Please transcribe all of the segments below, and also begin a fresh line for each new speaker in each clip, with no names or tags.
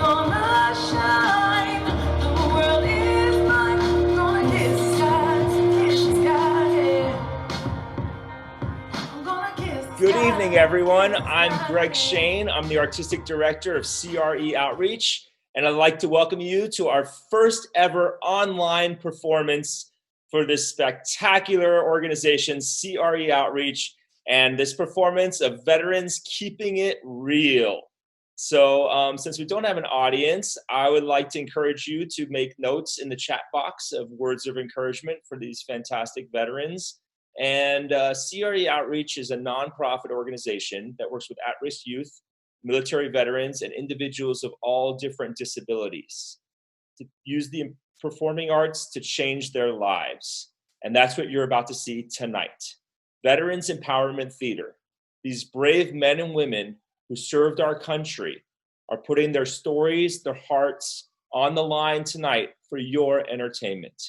gonna shine. The world is mine. I'm gonna kiss the sky, I'm gonna kiss the
Good
sky.
evening, everyone. I'm Greg Shane. I'm the Artistic Director of CRE Outreach, and I'd like to welcome you to our first ever online performance for this spectacular organization, CRE Outreach, and this performance of veterans keeping it real. So since we don't have an audience, I would like to encourage you to make notes in the chat box of words of encouragement for these fantastic veterans. And CRE Outreach is a nonprofit organization that works with at-risk youth, military veterans, and individuals of all different disabilities to use the performing arts to change their lives. And that's what you're about to see tonight. Veterans Empowerment Theater. These brave men and women who served our country are putting their stories, their hearts on the line tonight for your entertainment.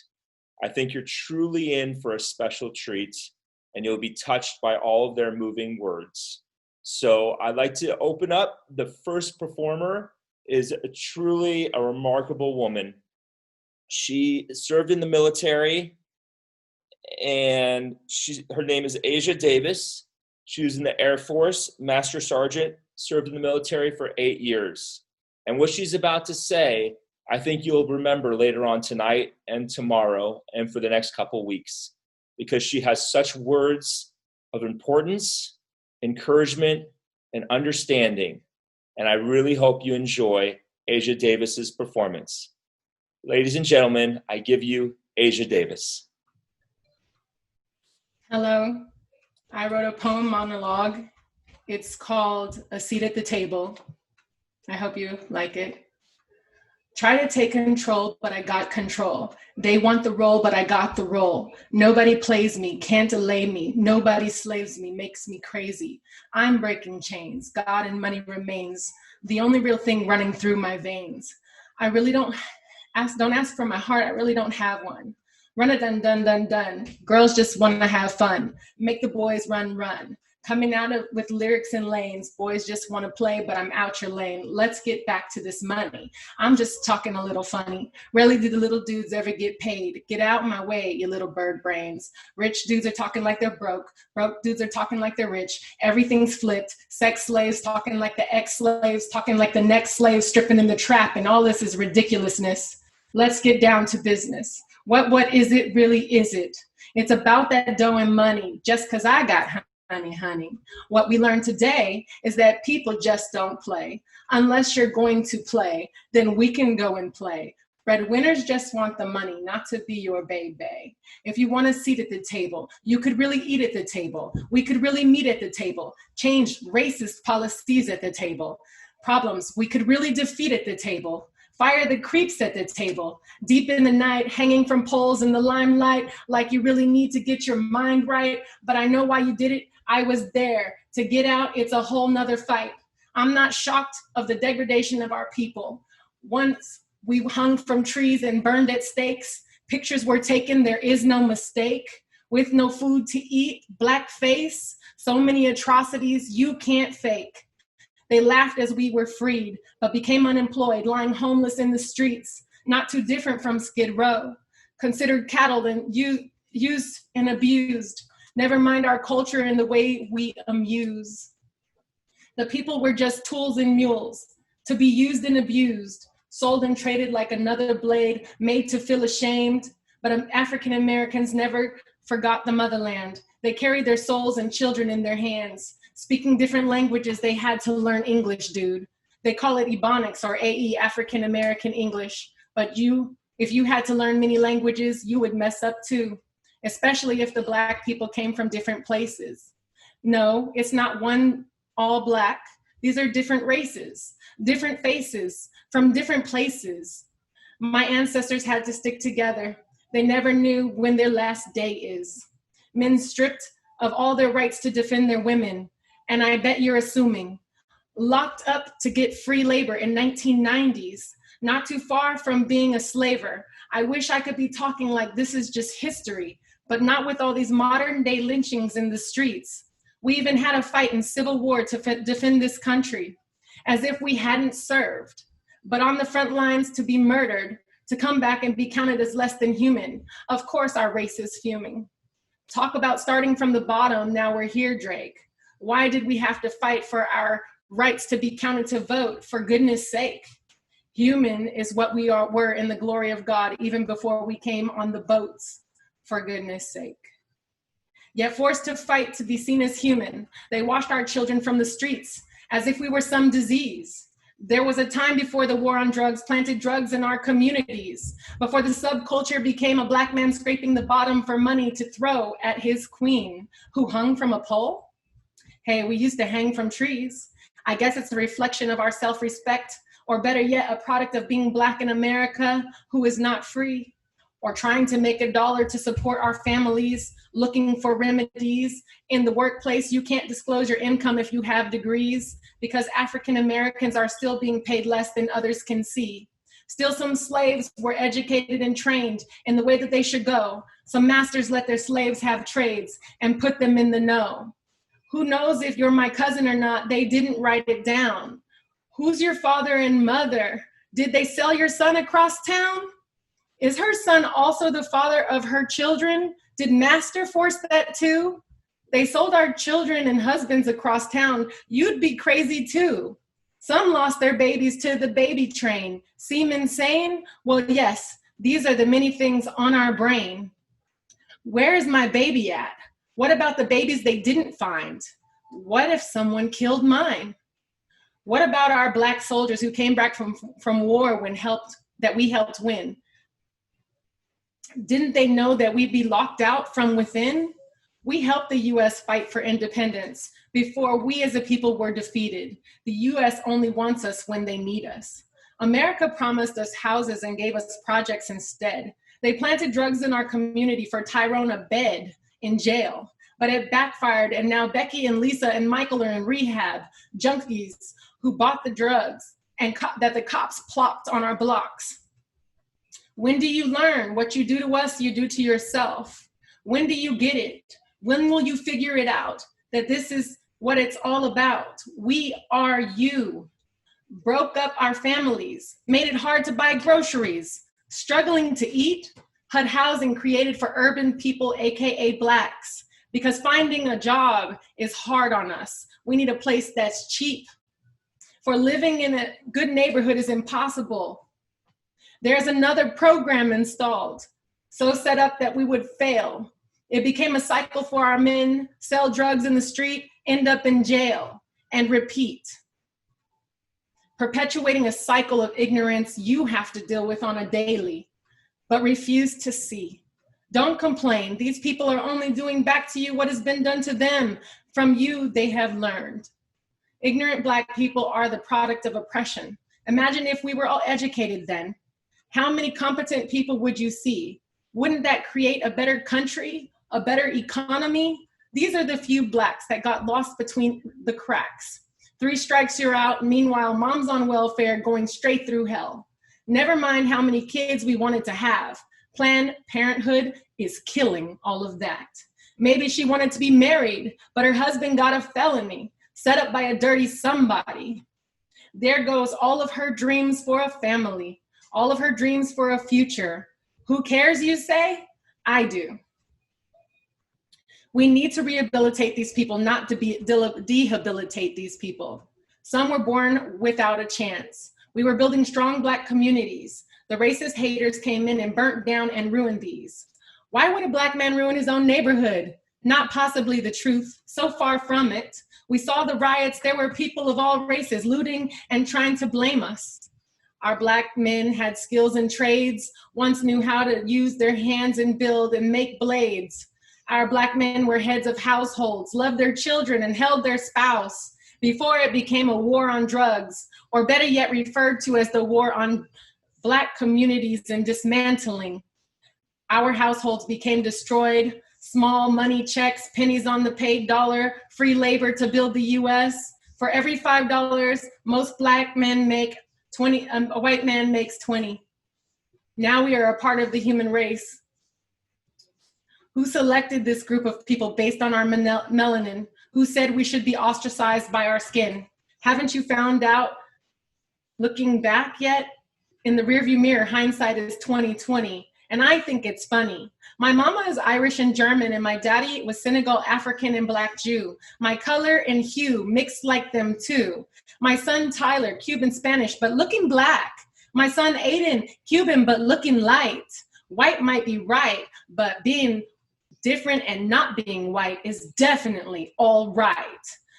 I think you're truly in for a special treat, and you'll be touched by all of their moving words. So I'd like to open up. The first performer is truly a remarkable woman. She served in the military, and her name is Asia Davis. She was in the Air Force, Master Sergeant, served in the military for 8 years. And what she's about to say, I think you'll remember later on tonight and tomorrow and for the next couple weeks, because she has such words of importance, encouragement, and understanding. And I really hope you enjoy Asia Davis's performance. Ladies and gentlemen, I give you Asia Davis.
Hello. I wrote a poem monologue. It's called A Seat at the Table. I hope you like it. Try to take control, but I got control. They want the role, but I got the role. Nobody plays me, can't delay me. Nobody slaves me, makes me crazy. I'm breaking chains. God and money remains the only real thing running through my veins. I really don't ask for my heart. I really don't have one. Run it done, done, done, done. Girls just want to have fun. Make the boys run, run. Coming out with lyrics and lanes. Boys just want to play, but I'm out your lane. Let's get back to this money. I'm just talking a little funny. Rarely do the little dudes ever get paid. Get out my way, you little bird brains. Rich dudes are talking like they're broke. Broke dudes are talking like they're rich. Everything's flipped. Sex slaves talking like the ex-slaves, talking like the next slaves stripping in the trap, and all this is ridiculousness. Let's get down to business. What is it, really is it? It's about that dough and money, just because I got honey. What we learned today is that people just don't play. Unless you're going to play, then we can go and play. Breadwinners just want the money, not to be your baby. If you want a seat at the table, you could really eat at the table. We could really meet at the table. Change racist policies at the table. Problems we could really defeat at the table. Fire the creeps at the table, deep in the night, hanging from poles in the limelight, like you really need to get your mind right. But I know why you did it. I was there. To get out, it's a whole nother fight. I'm not shocked of the degradation of our people. Once we hung from trees and burned at stakes, pictures were taken, there is no mistake. With no food to eat, black face, so many atrocities you can't fake. They laughed as we were freed, but became unemployed, lying homeless in the streets, not too different from Skid Row, considered cattle and used and abused. Never mind our culture and the way we amuse. The people were just tools and mules to be used and abused, sold and traded like another blade, made to feel ashamed. But African Americans never forgot the motherland. They carried their souls and children in their hands. Speaking different languages, they had to learn English, dude. They call it Ebonics or AE, African American English. But if you had to learn many languages, you would mess up too, especially if the Black people came from different places. No, it's not one all Black. These are different races, different faces, from different places. My ancestors had to stick together. They never knew when their last day is. Men stripped of all their rights to defend their women. And I bet you're assuming, locked up to get free labor in 1990s, not too far from being a slaver. I wish I could be talking like this is just history, but not with all these modern day lynchings in the streets. We even had a fight in Civil War to defend this country, as if we hadn't served. but on the front lines to be murdered, to come back and be counted as less than human. Of course our race is fuming. Talk about starting from the bottom, now we're here, Drake. Why did we have to fight for our rights to be counted to vote, for goodness sake? Human is what we were in the glory of God, even before we came on the boats, for goodness sake. Yet forced to fight to be seen as human, they washed our children from the streets as if we were some disease. There was a time before the war on drugs planted drugs in our communities, before the subculture became a black man scraping the bottom for money to throw at his queen, who hung from a pole. Hey, we used to hang from trees. I guess it's a reflection of our self-respect, or better yet, a product of being Black in America who is not free, or trying to make $1 to support our families, looking for remedies. In the workplace, you can't disclose your income if you have degrees, because African Americans are still being paid less than others can see. Still some slaves were educated and trained in the way that they should go. Some masters let their slaves have trades and put them in the know. Who knows if you're my cousin or not? They didn't write it down. Who's your father and mother? Did they sell your son across town? Is her son also the father of her children? Did master force that too? They sold our children and husbands across town. You'd be crazy too. Some lost their babies to the baby train. Seem insane? Well, yes, these are the many things on our brain. Where is my baby at? What about the babies they didn't find? What if someone killed mine? What about our Black soldiers who came back from war that we helped win? Didn't they know that we'd be locked out from within? We helped the US fight for independence before we as a people were defeated. The US only wants us when they need us. America promised us houses and gave us projects instead. They planted drugs in our community for Tyrone a bed in jail, but it backfired, and now Becky and Lisa and Michael are in rehab, junkies who bought the drugs and that the cops plopped on our blocks. When do you learn what you do to us, you do to yourself? When do you get it? When will you figure it out that this is what it's all about? We are you. Broke up our families, made it hard to buy groceries, struggling to eat, HUD housing created for urban people, AKA Blacks, because finding a job is hard on us. We need a place that's cheap. For living in a good neighborhood is impossible. There's another program installed, so set up that we would fail. It became a cycle for our men, sell drugs in the street, end up in jail, and repeat. Perpetuating a cycle of ignorance you have to deal with on a daily, but refuse to see. Don't complain. These people are only doing back to you what has been done to them. From you, they have learned. Ignorant Black people are the product of oppression. Imagine if we were all educated then. How many competent people would you see? Wouldn't that create a better country, a better economy? These are the few Blacks that got lost between the cracks. 3 strikes, you're out. Meanwhile, mom's on welfare going straight through hell. Never mind how many kids we wanted to have. Planned Parenthood is killing all of that. Maybe she wanted to be married, but her husband got a felony, set up by a dirty somebody. There goes all of her dreams for a family, all of her dreams for a future. Who cares, you say? I do. We need to rehabilitate these people, not to dehabilitate these people. Some were born without a chance. We were building strong Black communities. The racist haters came in and burnt down and ruined these. Why would a Black man ruin his own neighborhood? Not possibly the truth, so far from it. We saw the riots. There were people of all races looting and trying to blame us. Our Black men had skills and trades, once knew how to use their hands and build and make blades. Our Black men were heads of households, loved their children and held their spouse before it became a war on drugs, or better yet referred to as the war on Black communities and dismantling. Our households became destroyed, small money checks, pennies on the paid dollar, free labor to build the US. For every $5, most Black men make 20, a white man makes 20. Now we are a part of the human race. Who selected this group of people based on our melanin? Who said we should be ostracized by our skin? Haven't you found out looking back yet. In the rearview mirror, hindsight is 2020. And I think it's funny. My mama is Irish and German, and my daddy was Senegal, African, and Black Jew. My color and hue mixed like them too. My son Tyler, Cuban Spanish, but looking black. My son Aiden, Cuban, but looking light. White might be right, but being different and not being white is definitely all right.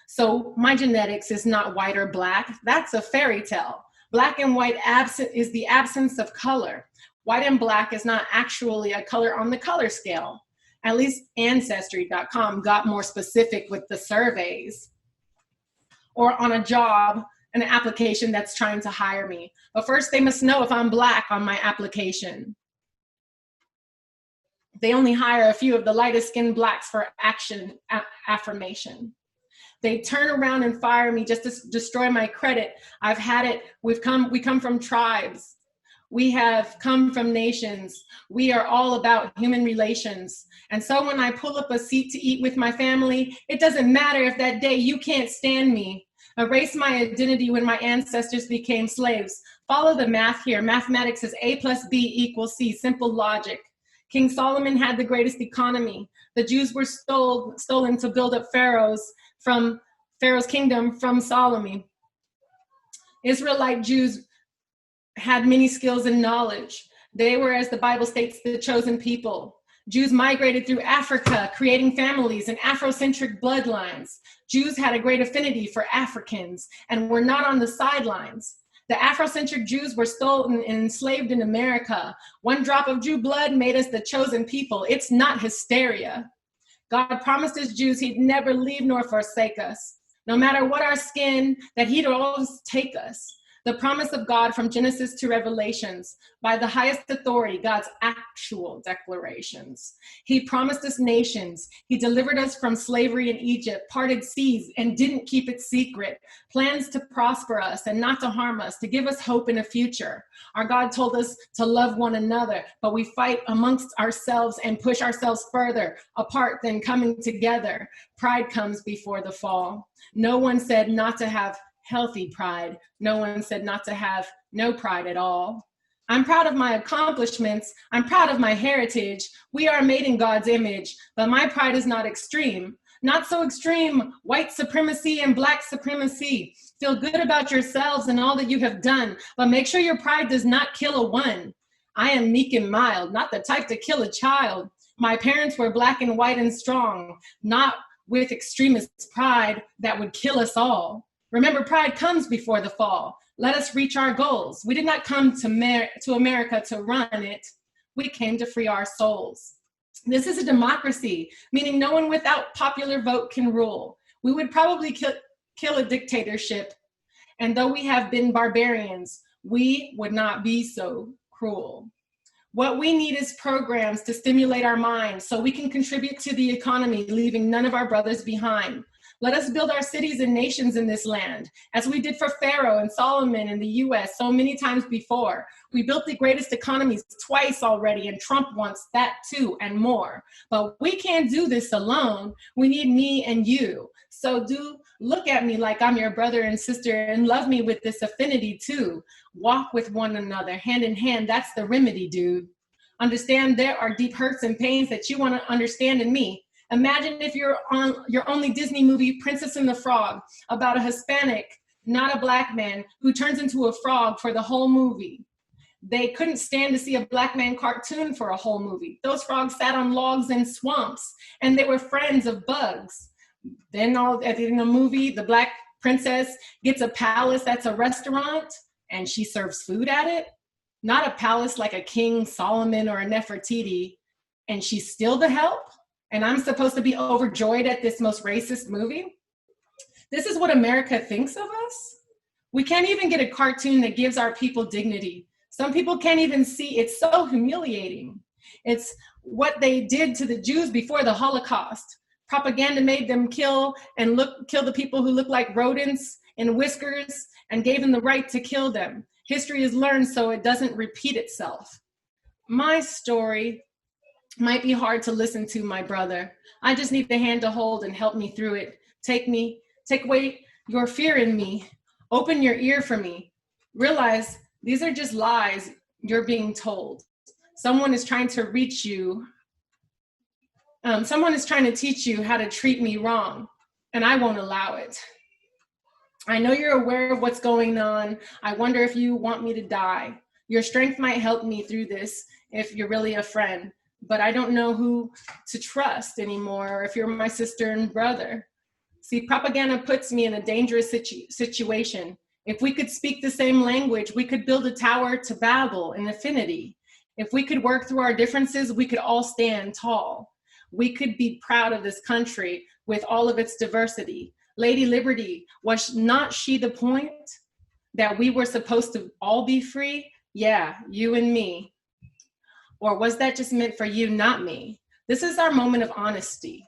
So my genetics is not white or black. That's a fairy tale. Black and white absent is the absence of color. White and black is not actually a color on the color scale. At least Ancestry.com got more specific with the surveys. Or on a job, an application that's trying to hire me. But first they must know if I'm black on my application. They only hire a few of the lightest skinned blacks for affirmation. They turn around and fire me just to destroy my credit. I've had it. We come from tribes. We have come from nations. We are all about human relations. And so when I pull up a seat to eat with my family, it doesn't matter if that day you can't stand me. Erase my identity when my ancestors became slaves. Follow the math here. Mathematics is A plus B equals C, simple logic. King Solomon had the greatest economy. The Jews were stolen to build up Pharaoh's kingdom from Solomon. Israelite Jews had many skills and knowledge. They were, as the Bible states, the chosen people. Jews migrated through Africa, creating families and Afrocentric bloodlines. Jews had a great affinity for Africans and were not on the sidelines. The Afrocentric Jews were stolen and enslaved in America. One drop of Jew blood made us the chosen people. It's not hysteria. God promised his Jews he'd never leave nor forsake us. No matter what our skin, that he'd always take us. The promise of God from Genesis to Revelations, by the highest authority, God's actual declarations. He promised us nations. He delivered us from slavery in Egypt, parted seas, and didn't keep it secret. Plans to prosper us and not to harm us, to give us hope in a future. Our God told us to love one another, but we fight amongst ourselves and push ourselves further apart than coming together. Pride comes before the fall. No one said not to have healthy pride. No one said not to have no pride at all. I'm proud of my accomplishments. I'm proud of my heritage. We are made in God's image, but my pride is not extreme. Not so extreme, white supremacy and black supremacy. Feel good about yourselves and all that you have done, but make sure your pride does not kill a one. I am meek and mild, not the type to kill a child. My parents were black and white and strong, not with extremist pride that would kill us all. Remember, pride comes before the fall. Let us reach our goals. We did not come to America to run it. We came to free our souls. This is a democracy, meaning no one without popular vote can rule. We would probably kill a dictatorship. And though we have been barbarians, we would not be so cruel. What we need is programs to stimulate our minds so we can contribute to the economy, leaving none of our brothers behind. Let us build our cities and nations in this land, as we did for Pharaoh and Solomon in the US so many times before. We built the greatest economies twice already, and Trump wants that too and more. But we can't do this alone. We need me and you. So do look at me like I'm your brother and sister and love me with this affinity too. Walk with one another, hand in hand. That's the remedy, dude. Understand there are deep hurts and pains that you want to understand in me. Imagine if you're on your only Disney movie, Princess and the Frog, about a Hispanic, not a black man, who turns into a frog for the whole movie. They couldn't stand to see a black man cartoon for a whole movie. Those frogs sat on logs in swamps, and they were friends of bugs. Then at the end of the movie, the black princess gets a palace that's a restaurant, and she serves food at it. Not a palace like a King Solomon or a Nefertiti, and she's still the help? And I'm supposed to be overjoyed at this most racist movie? This is what America thinks of us? We can't even get a cartoon that gives our people dignity. Some people can't even see. It's so humiliating. It's what they did to the Jews before the Holocaust. Propaganda made them kill the people who look like rodents in whiskers and gave them the right to kill them. History is learned so it doesn't repeat itself. My story might be hard to listen to, my brother. I just need a hand to hold and help me through it. Take away your fear in me. Open your ear for me. realize these are just lies you're being told. Someone is trying to reach you. Someone is trying to teach you how to treat me wrong, and I won't allow it. I know you're aware of what's going on. I wonder if you want me to die. Your strength might help me through this if you're really a friend, but I don't know who to trust anymore, or if you're my sister and brother. See, propaganda puts me in a dangerous situation. If we could speak the same language, we could build a tower to Babel in affinity. If we could work through our differences, we could all stand tall. We could be proud of this country with all of its diversity. Lady Liberty, was not she the point that we were supposed to all be free? Yeah, you and me. Or was that just meant for you, not me? This is our moment of honesty.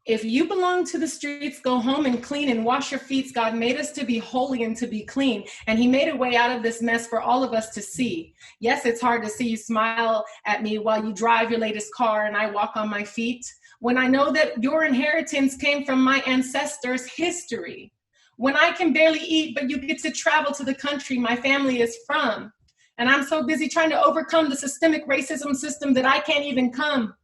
If you belong to the streets, go home and clean and wash your feet. God made us to be holy and to be clean. And he made a way out of this mess for all of us to see. Yes, it's hard to see you smile at me while you drive your latest car and I walk on my feet, when I know that your inheritance came from my ancestors' history. When I can barely eat, but you get to travel to the country my family is from. And I'm so busy trying to overcome the systemic racism system that I can't even come.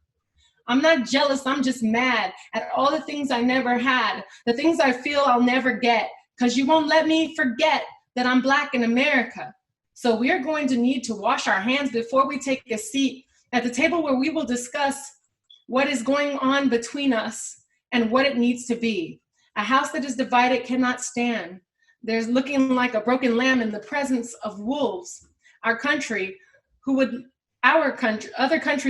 I'm not jealous, I'm just mad at all the things I never had, the things I feel I'll never get, because you won't let me forget that I'm Black in America. So we are going to need to wash our hands before we take a seat at the table where we will discuss what is going on between us and what it needs to be. A house that is divided cannot stand. There's looking like a broken lamb in the presence of wolves. Other countries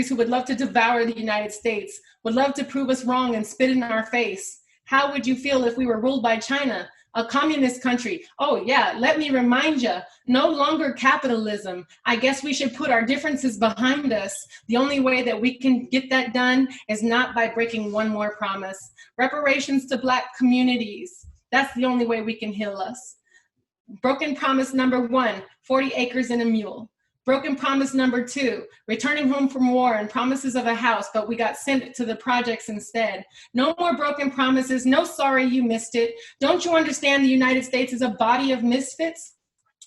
who would love to devour the United States, would love to prove us wrong and spit in our face. How would you feel if we were ruled by China, a communist country? Oh yeah, let me remind you, no longer capitalism. I guess we should put our differences behind us. The only way that we can get that done is not by breaking one more promise. Reparations to Black communities. That's the only way we can heal us. Broken promise number 1, 40 acres and a mule. Broken promise number 2, returning home from war and promises of a house, but we got sent to the projects instead. No more broken promises, no sorry you missed it. Don't you understand the United States is a body of misfits?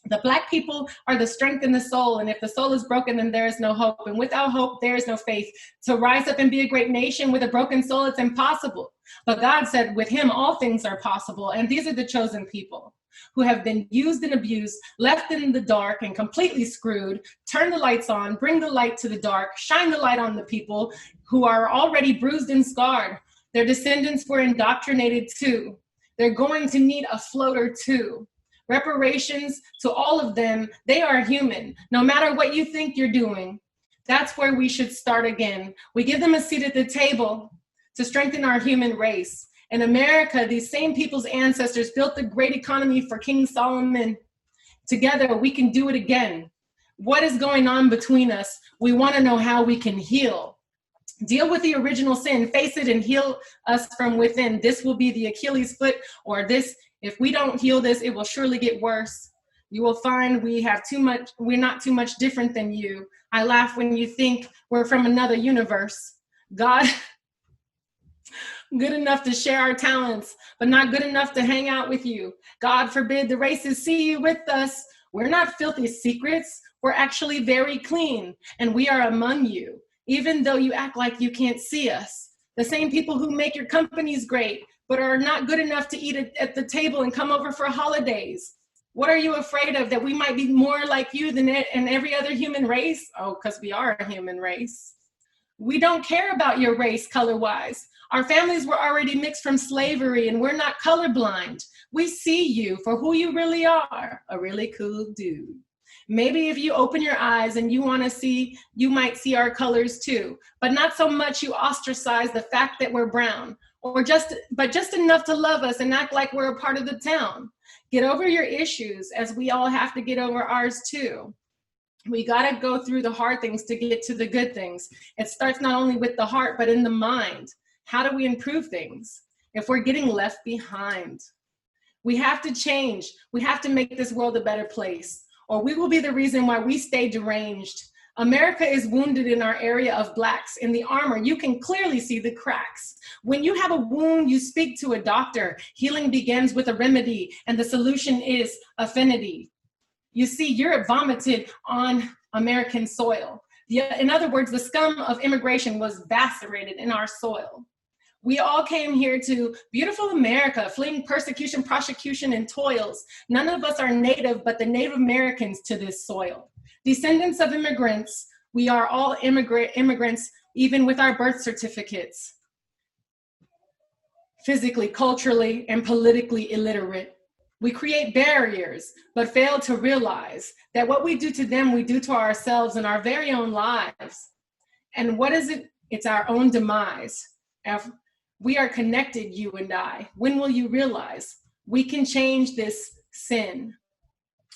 The Black people are the strength in the soul, and if the soul is broken, then there is no hope. And without hope, there is no faith. To rise up and be a great nation with a broken soul, it's impossible. But God said, with him, all things are possible. And these are the chosen people who have been used and abused, left in the dark and completely screwed. Turn the lights on, bring the light to the dark, shine the light on the people who are already bruised and scarred. Their descendants were indoctrinated too. They're going to need a floater too. Reparations to all of them, they are human, no matter what you think you're doing. That's where we should start again. We give them a seat at the table to strengthen our human race. In America, these same people's ancestors built the great economy for King Solomon. Together, we can do it again. What is going on between us? We want to know how we can heal. Deal with the original sin, face it, and heal us from within. This will be the Achilles foot, or this, if we don't heal this, it will surely get worse. You will find we're not too much different than you. I laugh when you think we're from another universe. God, good enough to share our talents, but not good enough to hang out with you. God forbid the races see you with us. We're not filthy secrets. We're actually very clean, and we are among you, even though you act like you can't see us. The same people who make your companies great, but are not good enough to eat at the table and come over for holidays. What are you afraid of, that we might be more like you than in every other human race? Oh, because we are a human race. We don't care about your race color-wise. Our families were already mixed from slavery, and we're not colorblind. We see you for who you really are, a really cool dude. Maybe if you open your eyes and you want to see, you might see our colors too, but not so much you ostracize the fact that we're brown, but just enough to love us and act like we're a part of the town. Get over your issues, as we all have to get over ours too. We got to go through the hard things to get to the good things. It starts not only with the heart, but in the mind. How do we improve things if we're getting left behind? We have to change. We have to make this world a better place, or we will be the reason why we stay deranged. America is wounded in our area of Blacks. In the armor, you can clearly see the cracks. When you have a wound, you speak to a doctor. Healing begins with a remedy, and the solution is affinity. You see, Europe vomited on American soil. In other words, the scum of immigration was lacerated in our soil. We all came here to beautiful America, fleeing persecution, prosecution, and toils. None of us are native, but the Native Americans to this soil. Descendants of immigrants, we are all immigrants, even with our birth certificates. Physically, culturally, and politically illiterate. We create barriers, but fail to realize that what we do to them, we do to ourselves in our very own lives. And what is it? It's our own demise. We are connected, you and I. When will you realize we can change this sin?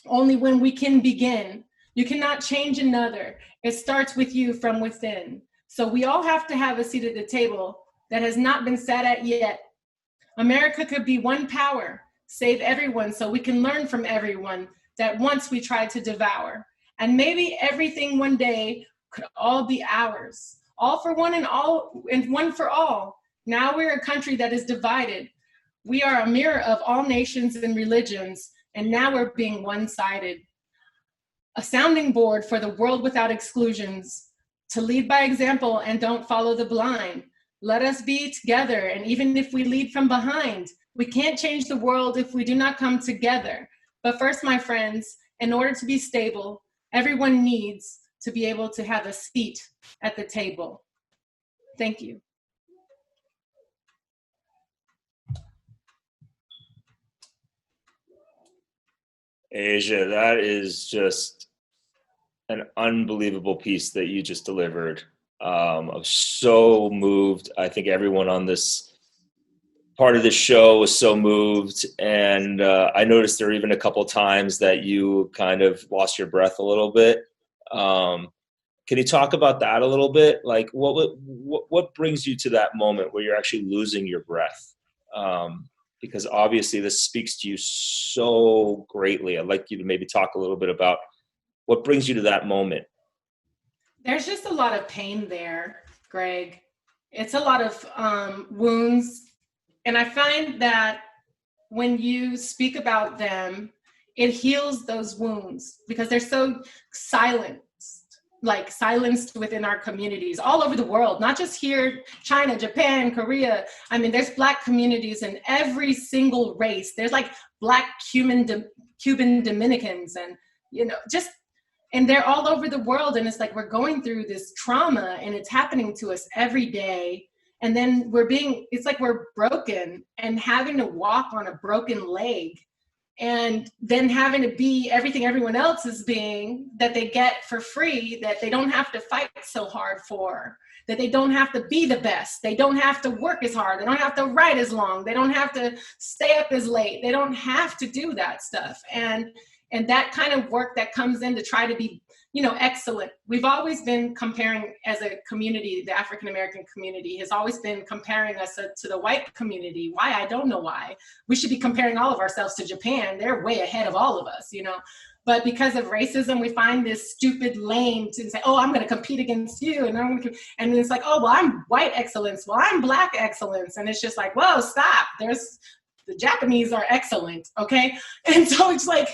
Only when we can begin. You cannot change another. It starts with you from within. So we all have to have a seat at the table that has not been sat at yet. America could be one power, save everyone so we can learn from everyone that once we tried to devour. And maybe everything one day could all be ours. All for one and all and one for all. Now we're a country that is divided. We are a mirror of all nations and religions, and now we're being one-sided. A sounding board for the world without exclusions, to lead by example and don't follow the blind. Let us be together, and even if we lead from behind, we can't change the world if we do not come together. But first, my friends, in order to be stable, everyone needs to be able to have a seat at the table. Thank you.
Asia, that is just an unbelievable piece that you just delivered. I'm so moved. I think everyone on this part of the show was so moved. And I noticed there even a couple times that you kind of lost your breath a little bit. Can you talk about that a little bit? Like what brings you to that moment where you're actually losing your breath? Because obviously this speaks to you so greatly. I'd like you to maybe talk a little bit about what brings you to that moment.
There's just a lot of pain there, Greg. It's a lot of wounds. And I find that when you speak about them, it heals those wounds because they're so silenced within our communities all over the world, not just here, China, Japan, Korea. I mean, there's Black communities in every single race. There's like Black Cuban Dominicans and, and they're all over the world. And it's like, we're going through this trauma and it's happening to us every day. And then it's like we're broken and having to walk on a broken leg and then having to be everything everyone else is being that they get for free, that they don't have to fight so hard for, that they don't have to be the best. They don't have to work as hard. They don't have to write as long. They don't have to stay up as late. They don't have to do that stuff. And that kind of work that comes in to try to be, excellent. We've always been comparing as a community, the African-American community has always been comparing us to the white community. Why? I don't know why. We should be comparing all of ourselves to Japan. They're way ahead of all of us, But because of racism, we find this stupid lane to say, oh, I'm going to compete against you. And it's like, oh, well, I'm white excellence. Well, I'm Black excellence. And it's just like, whoa, stop. The Japanese are excellent, okay? And so it's like,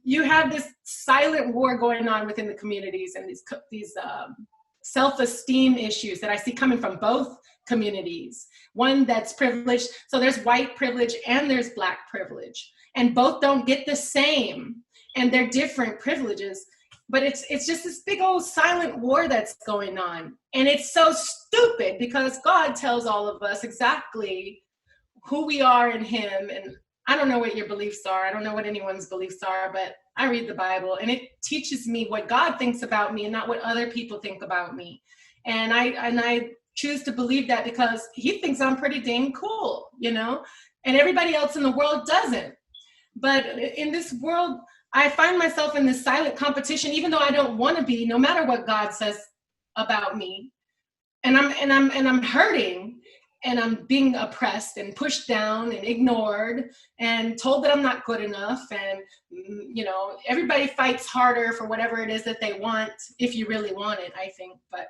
you have this silent war going on within the communities and these self-esteem issues that I see coming from both communities. One that's privileged, so there's white privilege and there's Black privilege, and both don't get the same, and they're different privileges. But it's just this big old silent war that's going on, and it's so stupid because God tells all of us exactly who we are in Him. And I don't know what your beliefs are. I don't know what anyone's beliefs are, but I read the Bible and it teaches me what God thinks about me and not what other people think about me. And I choose to believe that because He thinks I'm pretty dang cool, and everybody else in the world doesn't. But in this world, I find myself in this silent competition, even though I don't want to be, no matter what God says about me. And I'm hurting. And I'm being oppressed and pushed down and ignored and told that I'm not good enough. And, everybody fights harder for whatever it is that they want, if you really want it, I think. But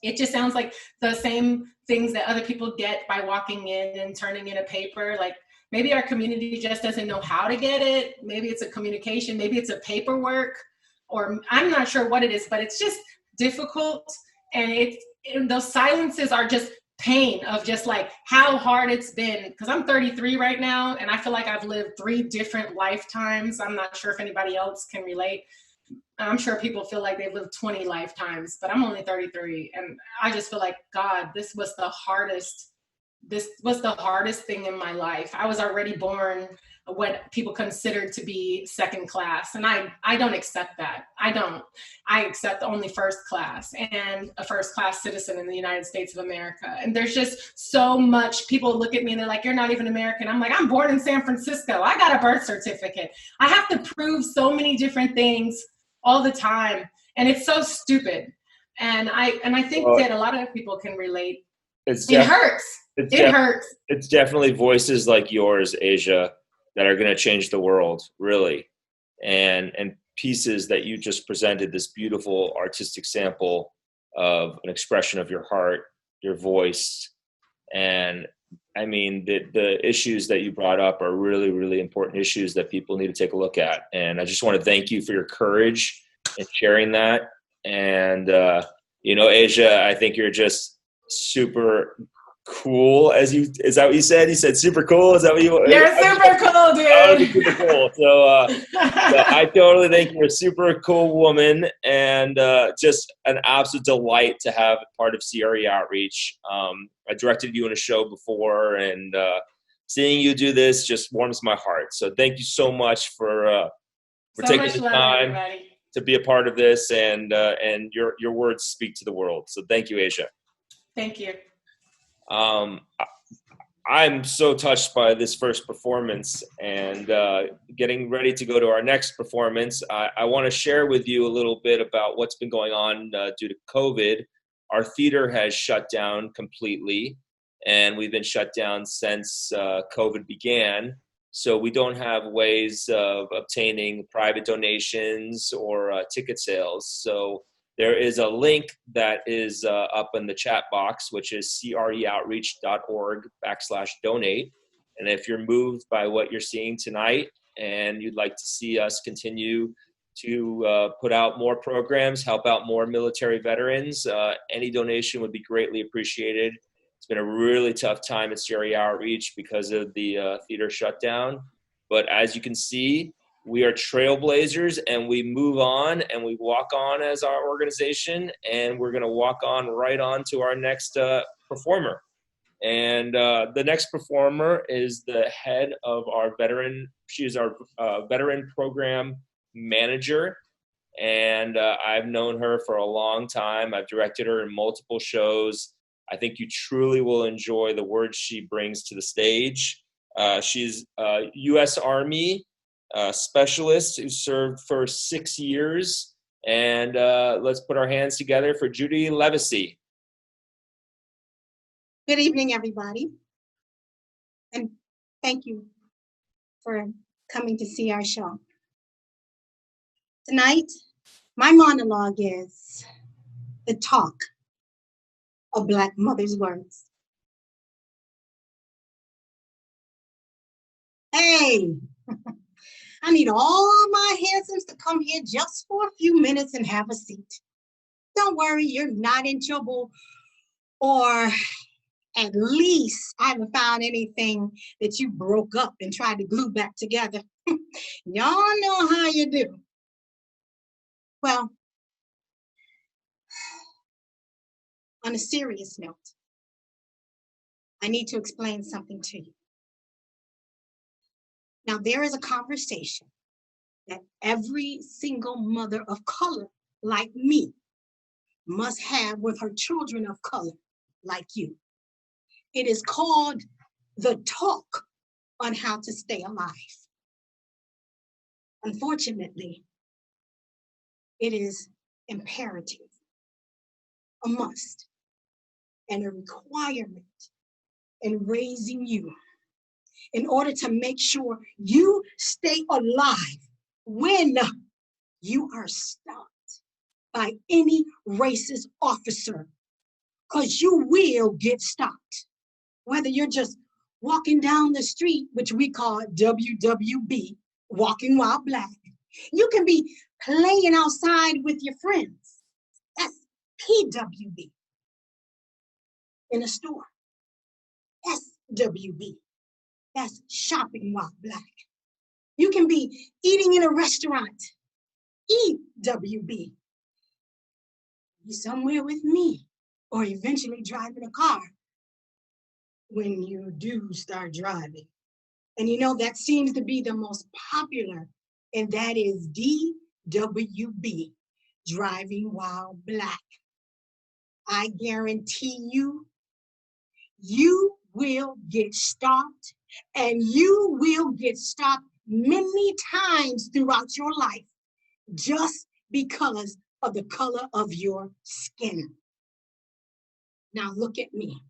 it just sounds like the same things that other people get by walking in and turning in a paper. Like, maybe our community just doesn't know how to get it. Maybe it's a communication, maybe it's a paperwork, or I'm not sure what it is, but it's just difficult. And those silences are just pain of just like how hard it's been. Because I'm 33 right now, and I feel like I've lived 3 different lifetimes. I'm not sure if anybody else can relate. I'm sure people feel like they've lived 20 lifetimes, but I'm only 33. And I just feel like, God, this was the hardest thing in my life. I was already born what people consider to be second class. And I don't accept that. I accept only first class and a first class citizen in the United States of America. And there's just so much, people look at me and they're like, you're not even American. I'm like, I'm born in San Francisco. I got a birth certificate. I have to prove so many different things all the time. And it's so stupid. And I think that a lot of people can relate. It hurts. It hurts.
It's definitely voices like yours, Asia, that are going to change the world, really. And pieces that you just presented, this beautiful artistic sample of an expression of your heart, your voice. And I mean, the issues that you brought up are really, really important issues that people need to take a look at. And I just want to thank you for your courage in sharing that. And, Asia, I think you're just super cool. Is that what you said? You said super cool. Is that what you?
You're super cool, dude.
Oh, super cool. So I totally think you're a super cool woman, and just an absolute delight to have part of CRE Outreach. I directed you in a show before, and seeing you do this just warms my heart. So thank you so much for taking the time to be a part of this, and your words speak to the world. So thank you, Asia.
Thank you.
I'm so touched by this first performance, and getting ready to go to our next performance. I want to share with you a little bit about what's been going on due to COVID. Our theater has shut down completely, and we've been shut down since COVID began. So we don't have ways of obtaining private donations or ticket sales. So there is a link that is up in the chat box, which is creoutreach.org/donate. And if you're moved by what you're seeing tonight and you'd like to see us continue to put out more programs, help out more military veterans, any donation would be greatly appreciated. It's been a really tough time at CRE Outreach because of the theater shutdown. But as you can see, we are trailblazers, and we move on and we walk on as our organization, and we're going to walk on right on to our next performer. And the next performer is the head of our veteran. She is our veteran program manager, and I've known her for a long time. I've directed her in multiple shows. I think you truly will enjoy the words she brings to the stage. She's a U.S. Army specialist who served for 6 years. And let's put our hands together for Judy Levisy.
Good evening, everybody. And thank you for coming to see our show. Tonight, my monologue is the talk of Black mothers' words. Hey, I need all my handsomes to come here just for a few minutes and have a seat. Don't worry, you're not in trouble, or at least I haven't found anything that you broke up and tried to glue back together. Y'all know how you do. Well, on a serious note, I need to explain something to you. Now, there is a conversation that every single mother of color like me must have with her children of color like you. It is called the talk on how to stay alive. Unfortunately, it is imperative, a must, and a requirement in raising you in order to make sure you stay alive when you are stopped by any racist officer, because you will get stopped. Whether you're just walking down the street, which we call WWB, walking while black. You can be playing outside with your friends. That's PWB. In a store. SWB. That's shopping while black. You can be eating in a restaurant. EWB. Be somewhere with me, or eventually driving a car when you do start driving. And you know, that seems to be the most popular, and that is DWB, driving while black. I guarantee you, you will get stopped, and you will get stopped many times throughout your life just because of the color of your skin. Now look at me.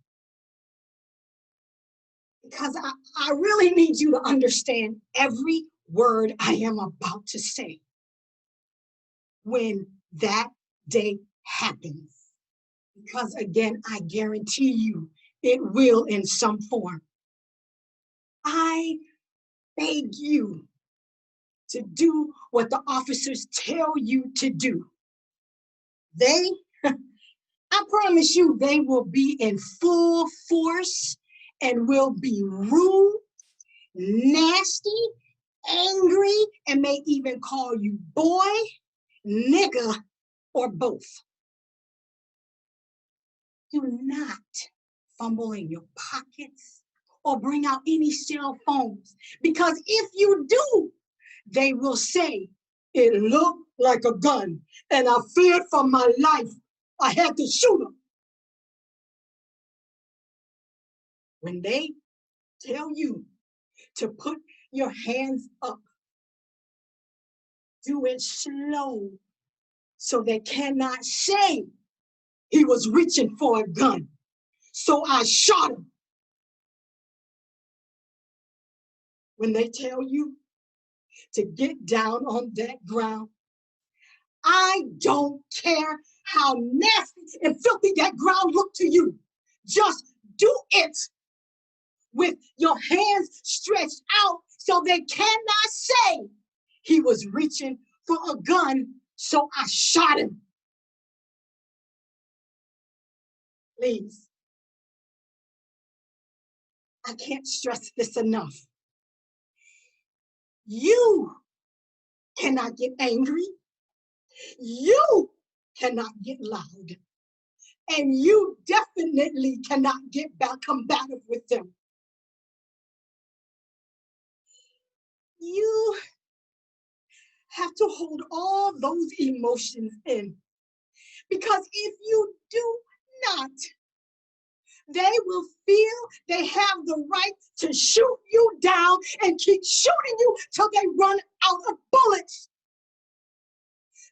Because I really need you to understand every word I am about to say when that day happens. Because again, I guarantee you, it will in some form. I beg you to do what the officers tell you to do. They, I promise you, they will be in full force and will be rude, nasty, angry, and may even call you boy, nigga, or both. Do not fumble in your pockets or bring out any cell phones, because if you do, they will say, it looked like a gun and I feared for my life. I had to shoot him. When they tell you to put your hands up, do it slow so they cannot say he was reaching for a gun. So I shot him. When they tell you to get down on that ground, I don't care how nasty and filthy that ground looked to you. Just do it with your hands stretched out so they cannot say he was reaching for a gun, so I shot him. Please. I can't stress this enough. You cannot get angry. You cannot get loud. And you definitely cannot get back combative with them. You have to hold all those emotions in. Because if you do not, they will feel they have the right to shoot you down and keep shooting you till they run out of bullets.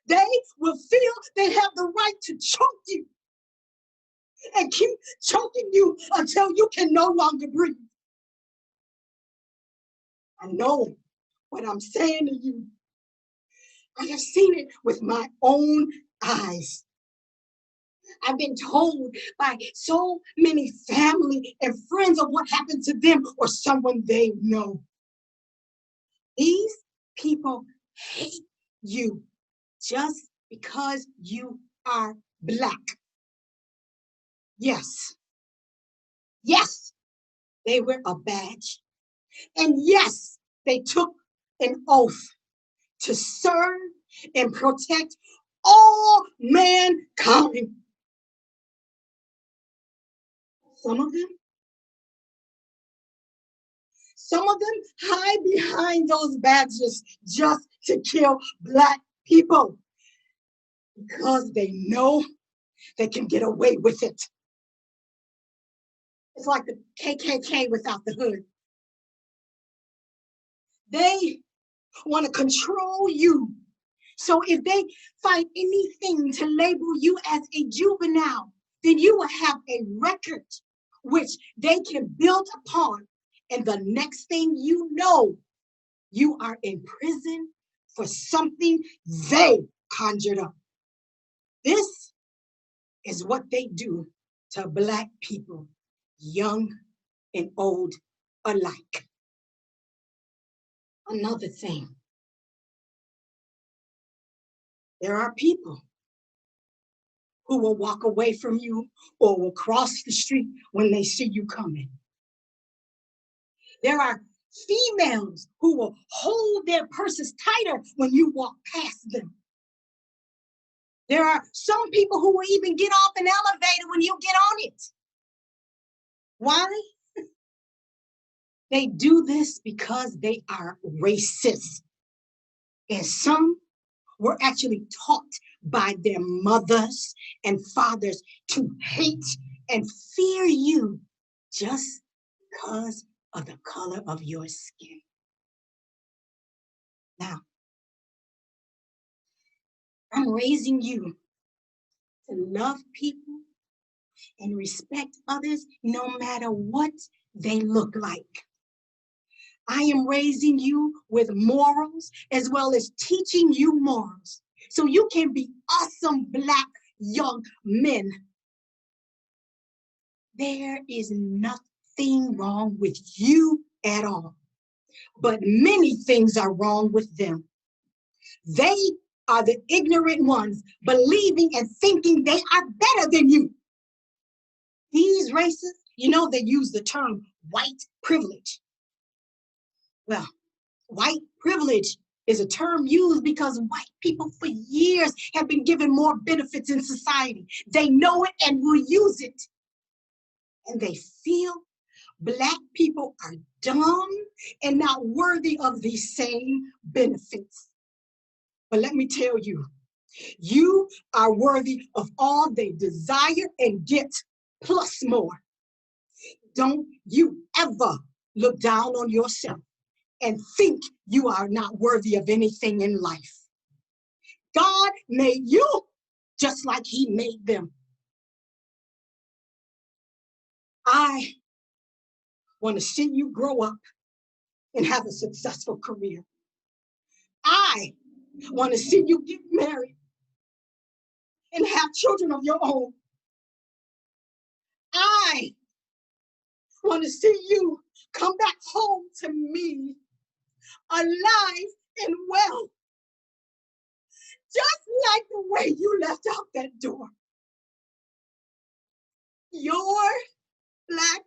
They will feel they have the right to choke you and keep choking you until you can no longer breathe. I know what I'm saying to you. I have seen it with my own eyes. I've been told by so many family and friends of what happened to them or someone they know. These people hate you just because you are Black. Yes. Yes, they wear a badge. And yes, they took an oath to serve and protect all mankind. Some of them hide behind those badges just to kill Black people because they know they can get away with it. It's like the KKK without the hood. They want to control you. So if they find anything to label you as a juvenile, then you will have a record which they can build upon. And the next thing you know, you are in prison for something they conjured up. This is what they do to Black people, young and old alike. Another thing, there are people who will walk away from you or will cross the street when they see you coming. There are females who will hold their purses tighter when you walk past them. There are some people who will even get off an elevator when you get on it. Why? They do this because they are racist. And some were actually taught by their mothers and fathers to hate and fear you just because of the color of your skin. Now, I'm raising you to love people and respect others no matter what they look like. I am raising you with morals as well as teaching you morals so you can be awesome Black young men. There is nothing wrong with you at all, but many things are wrong with them. They are the ignorant ones believing and thinking they are better than you. These races, they use the term white privilege. Well, white privilege is a term used because white people for years have been given more benefits in society. They know it and will use it. And they feel Black people are dumb and not worthy of these same benefits. But let me tell you, you are worthy of all they desire and get, plus more. Don't you ever look down on yourself and think you are not worthy of anything in life. God made you just like He made them. I want to see you grow up and have a successful career. I want to see you get married and have children of your own. I want to see you come back home to me, alive and well, just like the way you left out that door. Your Black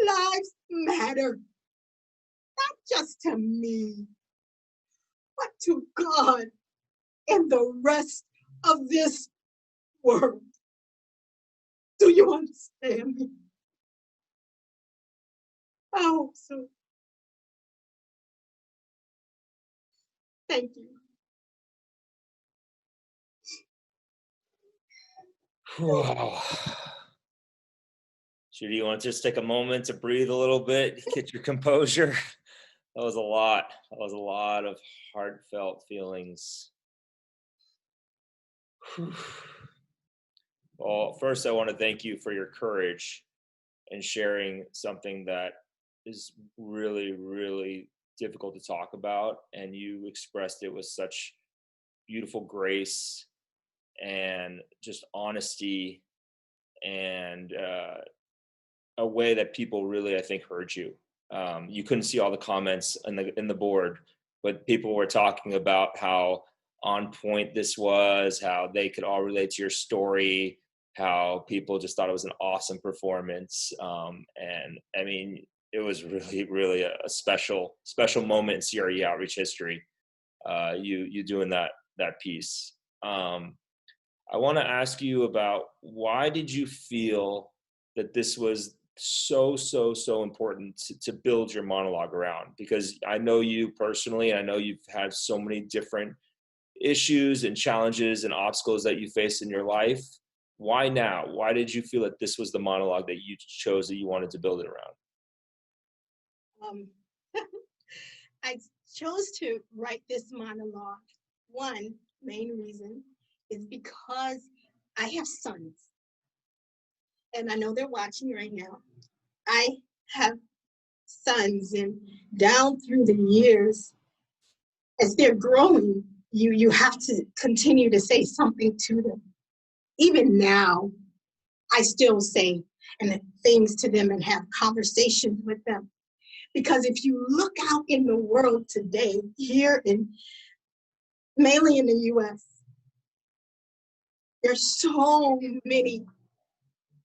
lives matter, not just to me, but to God and the rest of this world. Do you understand me? I hope so. Thank you.
Wow. Judy, you want to just take a moment to breathe a little bit, get your composure? That was a lot. That was a lot of heartfelt feelings. Whew. Well, first, I want to thank you for your courage and sharing something that is really, really difficult to talk about. And you expressed it with such beautiful grace and just honesty and a way that people really, I think, heard you. You couldn't see all the comments in the board, but people were talking about how on point this was, how they could all relate to your story, how people just thought it was an awesome performance. And I mean, it was really, really a special moment in CRE outreach history. You doing that piece. I want to ask you about, why did you feel that this was so important to build your monologue around? Because I know you personally, and I know you've had so many different issues and challenges and obstacles that you faced in your life. Why now? Why did you feel that this was the monologue that you chose, that you wanted to build it around?
I chose to write this monologue. One main reason is because I have sons. And I know they're watching right now. I have sons, and down through the years, as they're growing, you have to continue to say something to them. Even now, I still say things to them and have conversations with them, Because if you look out in the world today, here in, mainly in the US, there's so many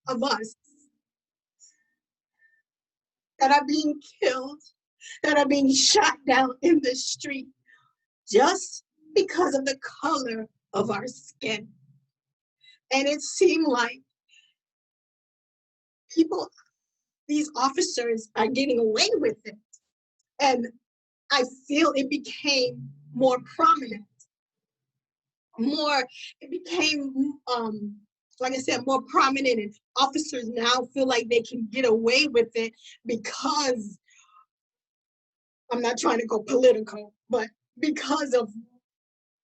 of us that are being killed, that are being shot down in the street just because of the color of our skin. And it seemed like people, these officers are getting away with it. And I feel it became more prominent, it became, like I said, more prominent, and officers now feel like they can get away with it because, I'm not trying to go political, but because of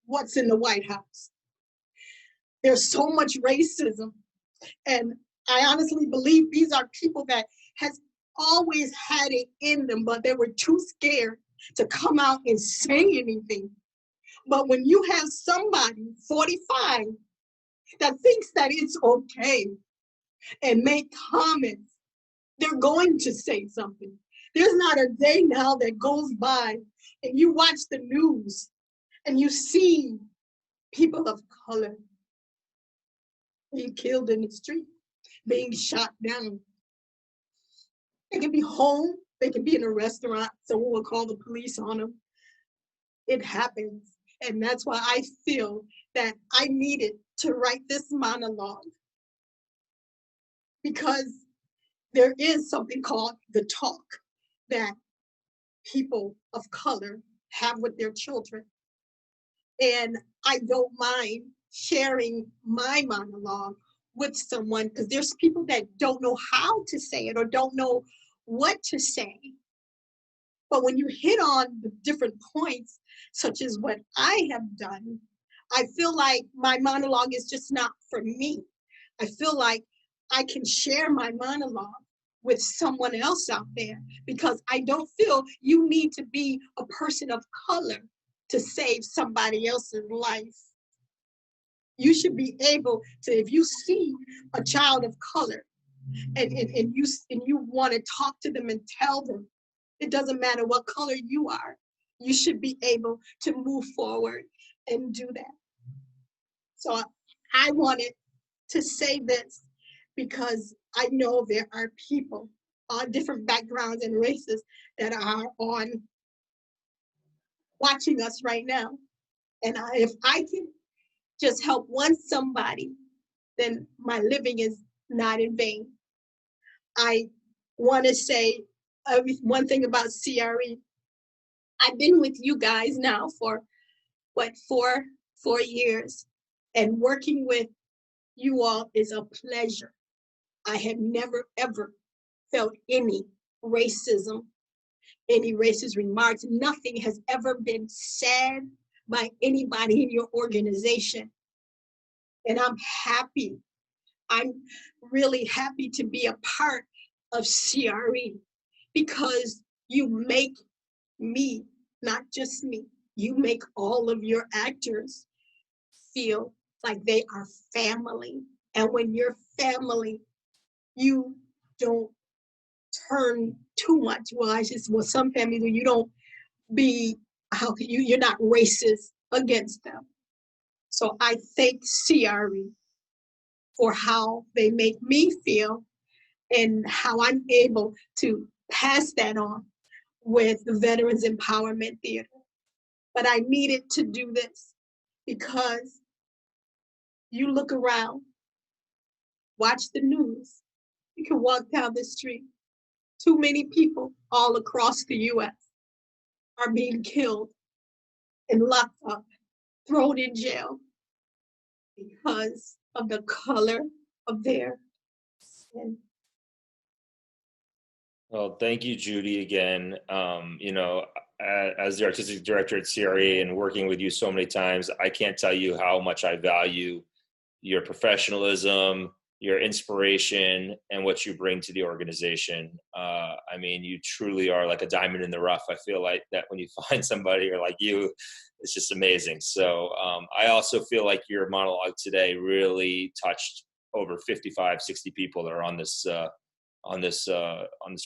what's in the White House. There's so much racism, and I honestly believe these are people that has always had it in them, but they were too scared to come out and say anything. But when you have somebody 45 that thinks that it's okay and make comments, they're going to say something. There's not a day now that goes by and you watch the news and you see people of color being killed in the street, being shot down. They can be home, they can be in a restaurant, someone will call the police on them. It happens. And that's why I feel that I needed to write this monologue, because there is something called the talk that people of color have with their children. And I don't mind sharing my monologue with someone, because there's people that don't know how to say it or don't know what to say. But when you hit on the different points, such as what I have done, I feel like my monologue is just not for me. I feel like I can share my monologue with someone else out there, because I don't feel you need to be a person of color to save somebody else's life. You should be able to, if you see a child of color and you want to talk to them and tell them, it doesn't matter what color you are, you should be able to move forward and do that. So I wanted to say this because I know there are people on different backgrounds and races that are on watching us right now. And if I can just help somebody, then my living is not in vain. I want to say one thing about CRE. I've been with you guys now for four years, and working with you all is a pleasure. I have never ever felt any racism, any racist remarks. Nothing has ever been said by anybody in your organization. And I'm happy. I'm really happy to be a part of CRE, because you make me, not just me, you make all of your actors feel like they are family. And when you're family, you don't turn too much. Well, some families, you don't be, you're not racist against them. So I thank CRE for how they make me feel and how I'm able to pass that on with the Veterans Empowerment Theater. But I needed to do this because you look around, watch the news, you can walk down the street. Too many people all across the US are being killed and locked up, thrown in jail because of the color of their skin.
Well, thank you, Judy, again. As the artistic director at CRE and working with you so many times, I can't tell you how much I value your professionalism, your inspiration, and what you bring to the organization. You truly are like a diamond in the rough. I feel like that when you find somebody like you, it's just amazing. So I also feel like your monologue today really touched over 55, 60 people that are on on this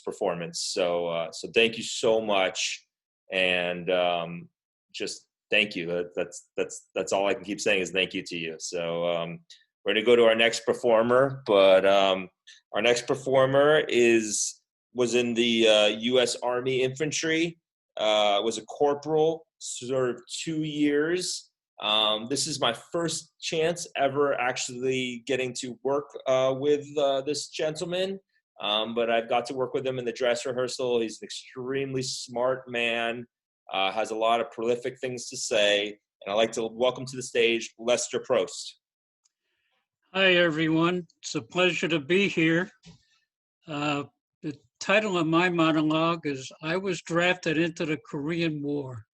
performance. So thank you so much, and just thank you. That's all I can keep saying is thank you to you. So we're gonna go to our next performer, but our next performer was in the U.S. Army Infantry. Was a corporal, served 2 years. This is my first chance ever actually getting to work with this gentleman. But I've got to work with him in the dress rehearsal. He's an extremely smart man, has a lot of prolific things to say. And I'd like to welcome to the stage Lester Probst.
Hi, everyone. It's a pleasure to be here. The title of my monologue is I Was Drafted into the Korean War.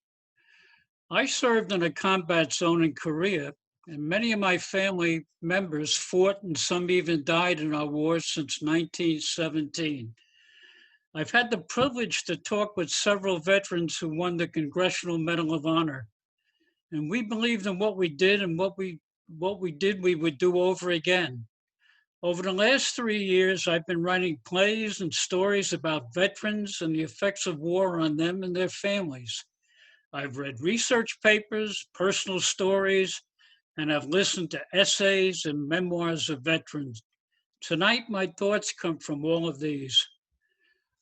I served in a combat zone in Korea, and many of my family members fought and some even died in our wars since 1917. I've had the privilege to talk with several veterans who won the Congressional Medal of Honor, and we believed in what we did and what we did we would do over again. Over the last 3 years, I've been writing plays and stories about veterans and the effects of war on them and their families. I've read research papers, personal stories, and I've listened to essays and memoirs of veterans. Tonight, my thoughts come from all of these.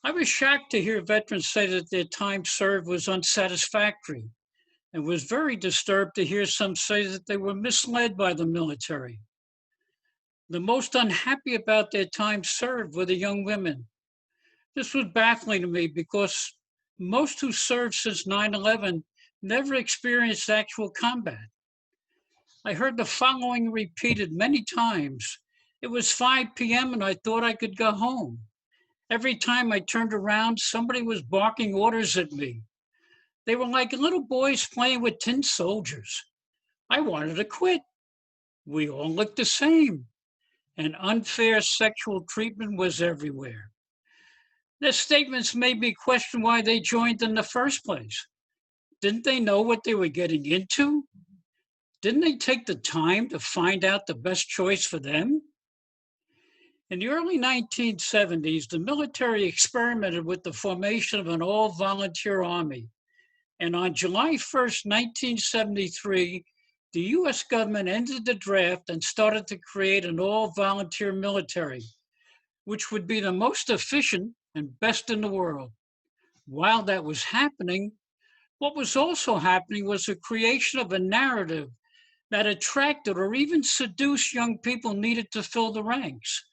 I was shocked to hear veterans say that their time served was unsatisfactory, and was very disturbed to hear some say that they were misled by the military. The most unhappy about their time served were the young women. This was baffling to me because most who served since 9/11 never experienced actual combat. I heard the following repeated many times. It was 5 p.m. and I thought I could go home. Every time I turned around, somebody was barking orders at me. They were like little boys playing with tin soldiers. I wanted to quit. We all looked the same, and unfair sexual treatment was everywhere. Their statements made me question why they joined in the first place. Didn't they know what they were getting into? Didn't they take the time to find out the best choice for them? In the early 1970s, the military experimented with the formation of an all-volunteer army. And on July 1st, 1973, the US government ended the draft and started to create an all-volunteer military, which would be the most efficient and best in the world. While that was happening, what was also happening was the creation of a narrative that attracted or even seduced young people needed to fill the ranks.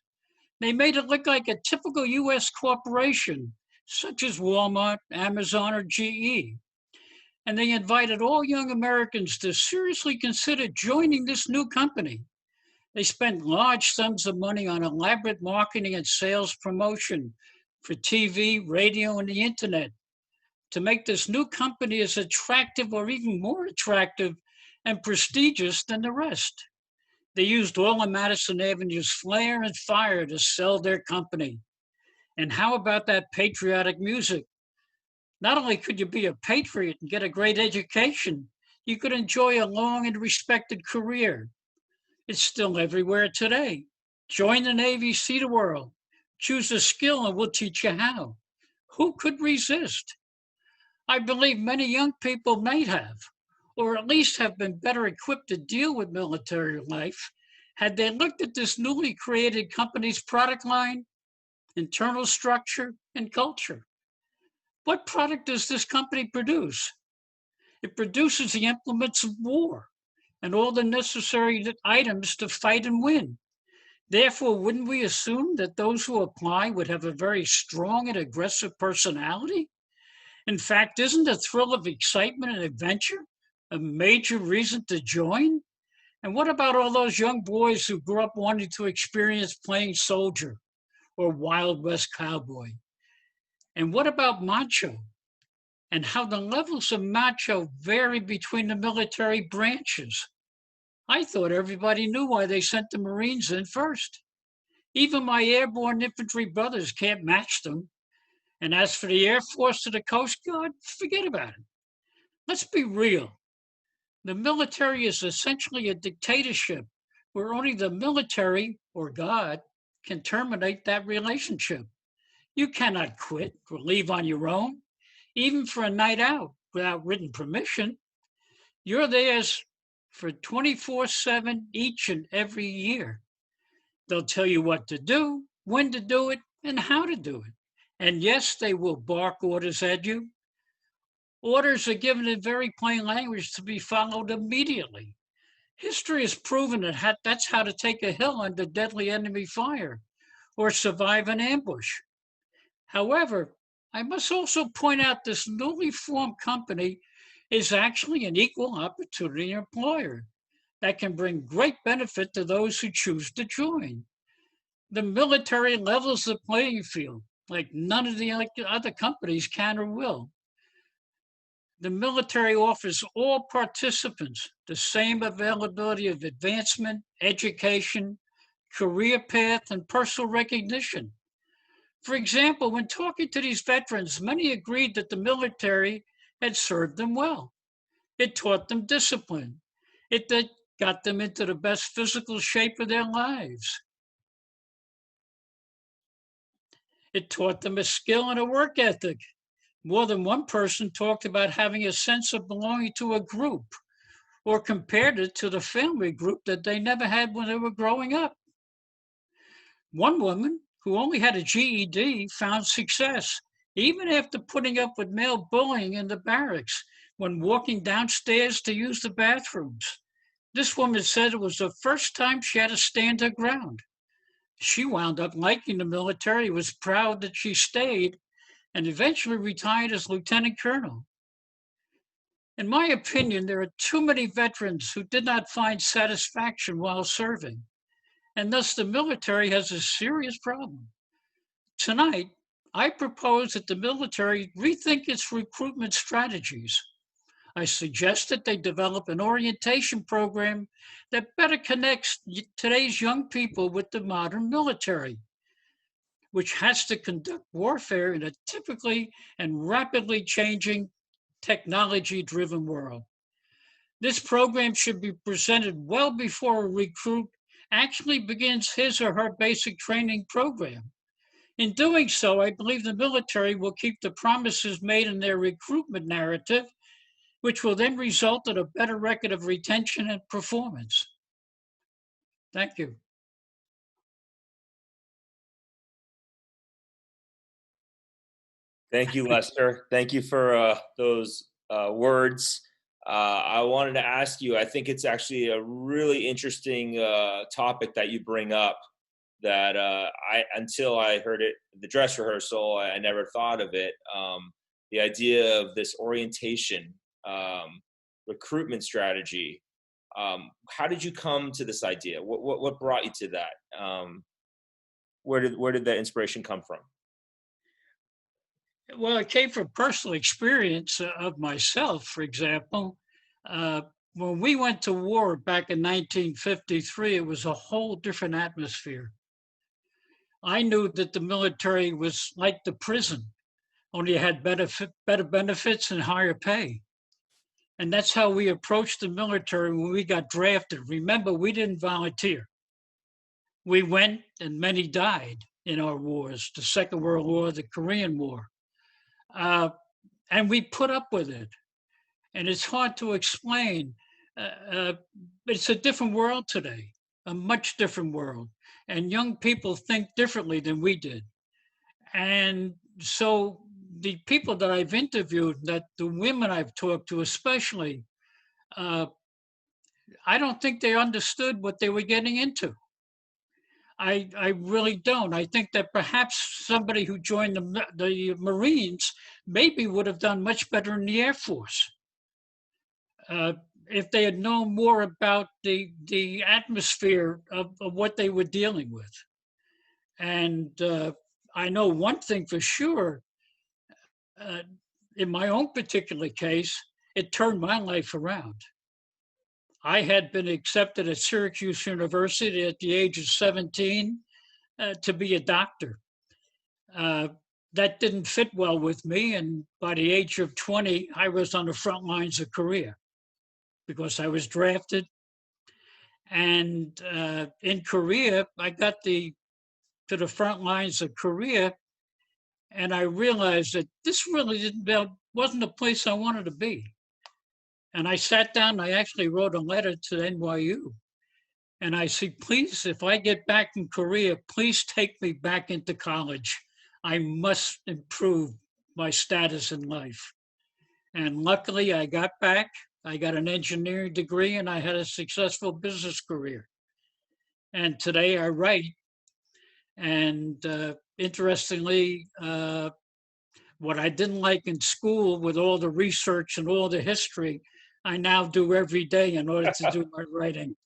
They made it look like a typical US corporation, such as Walmart, Amazon, or GE. And they invited all young Americans to seriously consider joining this new company. They spent large sums of money on elaborate marketing and sales promotion for TV, radio, and the internet to make this new company as attractive or even more attractive and prestigious than the rest. They used all of Madison Avenue's flair and fire to sell their company. And how about that patriotic music? Not only could you be a patriot and get a great education, you could enjoy a long and respected career. It's still everywhere today. Join the Navy, see the world. Choose a skill and we'll teach you how. Who could resist? I believe many young people may have, or at least have been better equipped to deal with military life had they looked at this newly created company's product line, internal structure, and culture. What product does this company produce? It produces the implements of war and all the necessary items to fight and win. Therefore, wouldn't we assume that those who apply would have a very strong and aggressive personality? In fact, isn't the thrill of excitement and adventure a major reason to join? And what about all those young boys who grew up wanting to experience playing soldier or Wild West cowboy? And what about macho? And how the levels of macho vary between the military branches? I thought everybody knew why they sent the Marines in first. Even my airborne infantry brothers can't match them. And as for the Air Force or the Coast Guard, forget about it. Let's be real. The military is essentially a dictatorship where only the military or God can terminate that relationship. You cannot quit or leave on your own, even for a night out without written permission. You're theirs for 24/7 each and every year. They'll tell you what to do, when to do it, and how to do it. And yes, they will bark orders at you. Orders are given in very plain language to be followed immediately. History has proven that that's how to take a hill under deadly enemy fire or survive an ambush. However, I must also point out this newly formed company is actually an equal opportunity employer that can bring great benefit to those who choose to join. The military levels the playing field like none of the other companies can or will. The military offers all participants the same availability of advancement, education, career path, and personal recognition. For example, when talking to these veterans, many agreed that the military had served them well. It taught them discipline. It got them into the best physical shape of their lives. It taught them a skill and a work ethic. More than one person talked about having a sense of belonging to a group or compared it to the family group that they never had when they were growing up. One woman who only had a GED found success even after putting up with male bullying in the barracks when walking downstairs to use the bathrooms. This woman said it was the first time she had to stand her ground. She wound up liking the military, was proud that she stayed, and eventually retired as lieutenant colonel. In my opinion, there are too many veterans who did not find satisfaction while serving, and thus the military has a serious problem. Tonight, I propose that the military rethink its recruitment strategies. I suggest that they develop an orientation program that better connects today's young people with the modern military, which has to conduct warfare in a typically and rapidly changing technology-driven world. This program should be presented well before a recruit actually begins his or her basic training program. In doing so, I believe the military will keep the promises made in their recruitment narrative, which will then result in a better record of retention and performance. Thank you.
Thank you, Lester. Thank you for those words. I wanted to ask you, I think it's actually a really interesting topic that you bring up that until I heard it, the dress rehearsal, I never thought of it. The idea of this orientation, recruitment strategy. How did you come to this idea? What brought you to that? Where did the inspiration come from?
Well, it came from personal experience of myself, for example. When we went to war back in 1953, it was a whole different atmosphere. I knew that the military was like the prison, only it had better benefits and higher pay. And that's how we approached the military when we got drafted. Remember, we didn't volunteer. We went and many died in our wars, the Second World War, the Korean War. And we put up with it. And it's hard to explain. It's a different world today, a much different world. And young people think differently than we did. And so the people that I've interviewed, that the women I've talked to especially, I don't think they understood what they were getting into. I really don't. I think that perhaps somebody who joined the Marines maybe would have done much better in the Air Force if they had known more about the atmosphere of what they were dealing with. And I know one thing for sure, in my own particular case, it turned my life around. I had been accepted at Syracuse University at the age of 17 to be a doctor. That didn't fit well with me, and by the age of 20, I was on the front lines of Korea because I was drafted. And in Korea, I got to the front lines of Korea And I realized that this really wasn't a place I wanted to be. And I sat down, I actually wrote a letter to NYU. And I said, please, if I get back in Korea, please take me back into college. I must improve my status in life. And luckily I got back. I got an engineering degree and I had a successful business career. And today I write. And interestingly, what I didn't like in school with all the research and all the history, I now do every day in order to do my writing.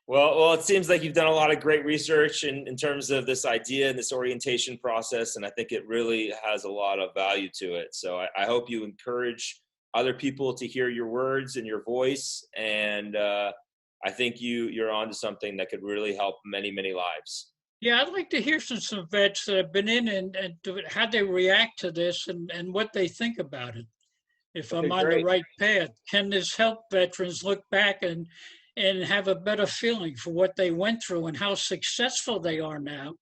Well, it seems like you've done a lot of great research in terms of this idea and this orientation process, and I think it really has a lot of value to it. So I hope you encourage other people to hear your words and your voice, and I think you're onto something that could really help many, many lives.
Yeah, I'd like to hear from some vets that have been in and how they react to this and what they think about it. If
Okay,
I'm on the
great.
right path, can this help veterans look back and have a better feeling for what they went through and how successful they are now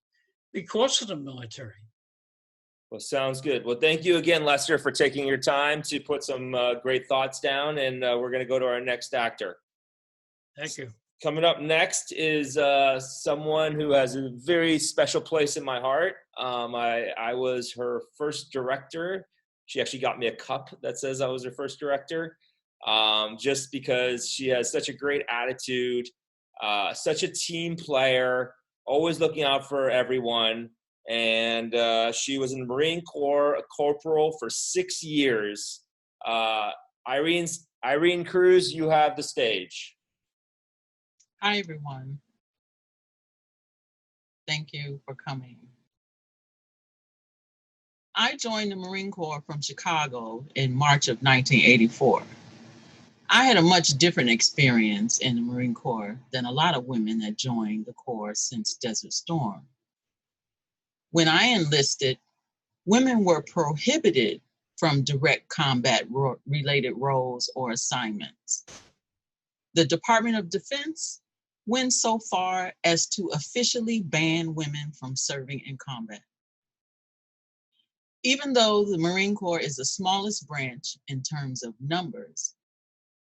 because of the military?
Well, sounds good. Well, thank you again, Lester, for taking your time to put some great thoughts down, and we're going to go to our next actor.
Thank you.
Coming up next is someone who has a very special place in my heart. I was her first director. She actually got me a cup that says I was her first director, just because she has such a great attitude, such a team player, always looking out for everyone. And she was in the Marine Corps, a corporal for 6 years. Irene Cruz, you have the stage.
Hi, everyone. Thank you for coming. I joined the Marine Corps from Chicago in March of 1984. I had a much different experience in the Marine Corps than a lot of women that joined the Corps since Desert Storm. When I enlisted, women were prohibited from direct combat related roles or assignments. The Department of Defense went so far as to officially ban women from serving in combat. Even though the Marine Corps is the smallest branch in terms of numbers,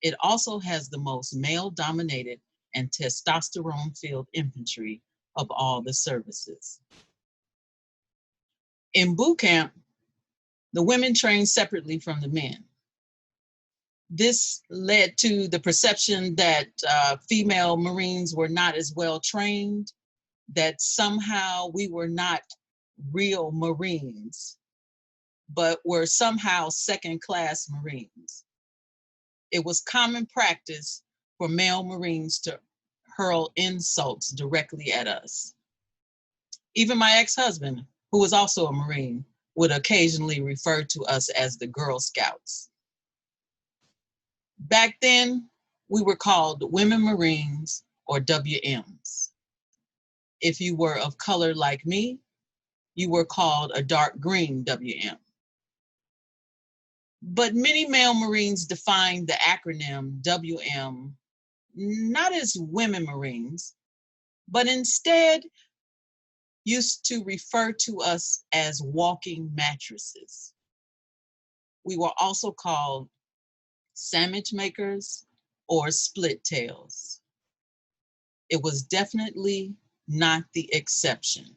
it also has the most male-dominated and testosterone-filled infantry of all the services. In boot camp, the women trained separately from the men. This led to the perception that female Marines were not as well trained, that somehow we were not real Marines, but were somehow second-class Marines. It was common practice for male Marines to hurl insults directly at us. Even my ex-husband, who was also a Marine, would occasionally refer to us as the Girl Scouts. Back then, we were called Women Marines or WMs. If you were of color like me, you were called a dark green WM. But many male Marines defined the acronym WM not as Women Marines, but instead used to refer to us as walking mattresses. We were also called sandwich makers or split tails. It was definitely not the exception.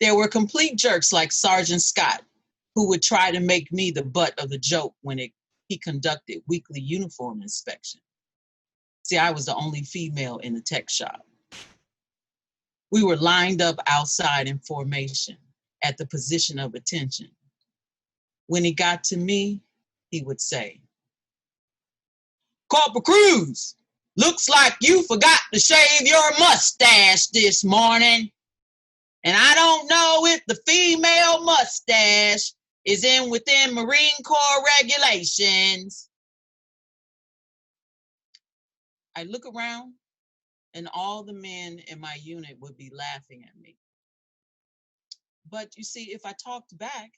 There were complete jerks like Sergeant Scott, who would try to make me the butt of the joke when he conducted weekly uniform inspection. See, I was the only female in the tech shop. We were lined up outside in formation at the position of attention. When he got to me, he would say, "Corporal Cruz, looks like you forgot to shave your mustache this morning. And I don't know if the female mustache is within Marine Corps regulations." I look around and all the men in my unit would be laughing at me. But you see, if I talked back,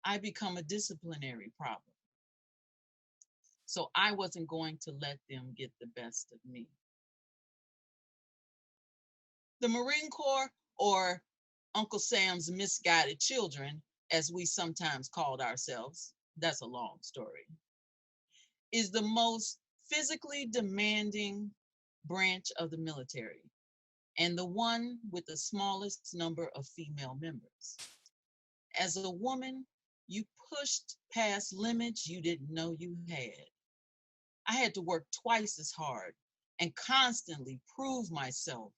I become a disciplinary problem. So I wasn't going to let them get the best of me. The Marine Corps, or Uncle Sam's misguided children, as we sometimes called ourselves, that's a long story, is the most physically demanding branch of the military and the one with the smallest number of female members. As a woman, you pushed past limits you didn't know you had. I had to work twice as hard and constantly prove myself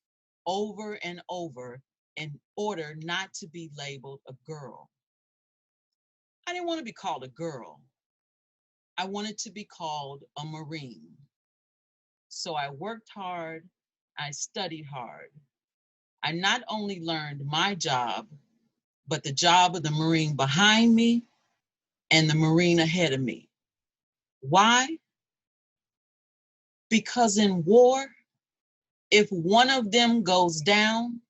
over and over in order not to be labeled a girl. I didn't want to be called a girl. I wanted to be called a Marine. So I worked hard, I studied hard. I not only learned my job, but the job of the Marine behind me and the Marine ahead of me. Why? Because in war, if one of them goes down,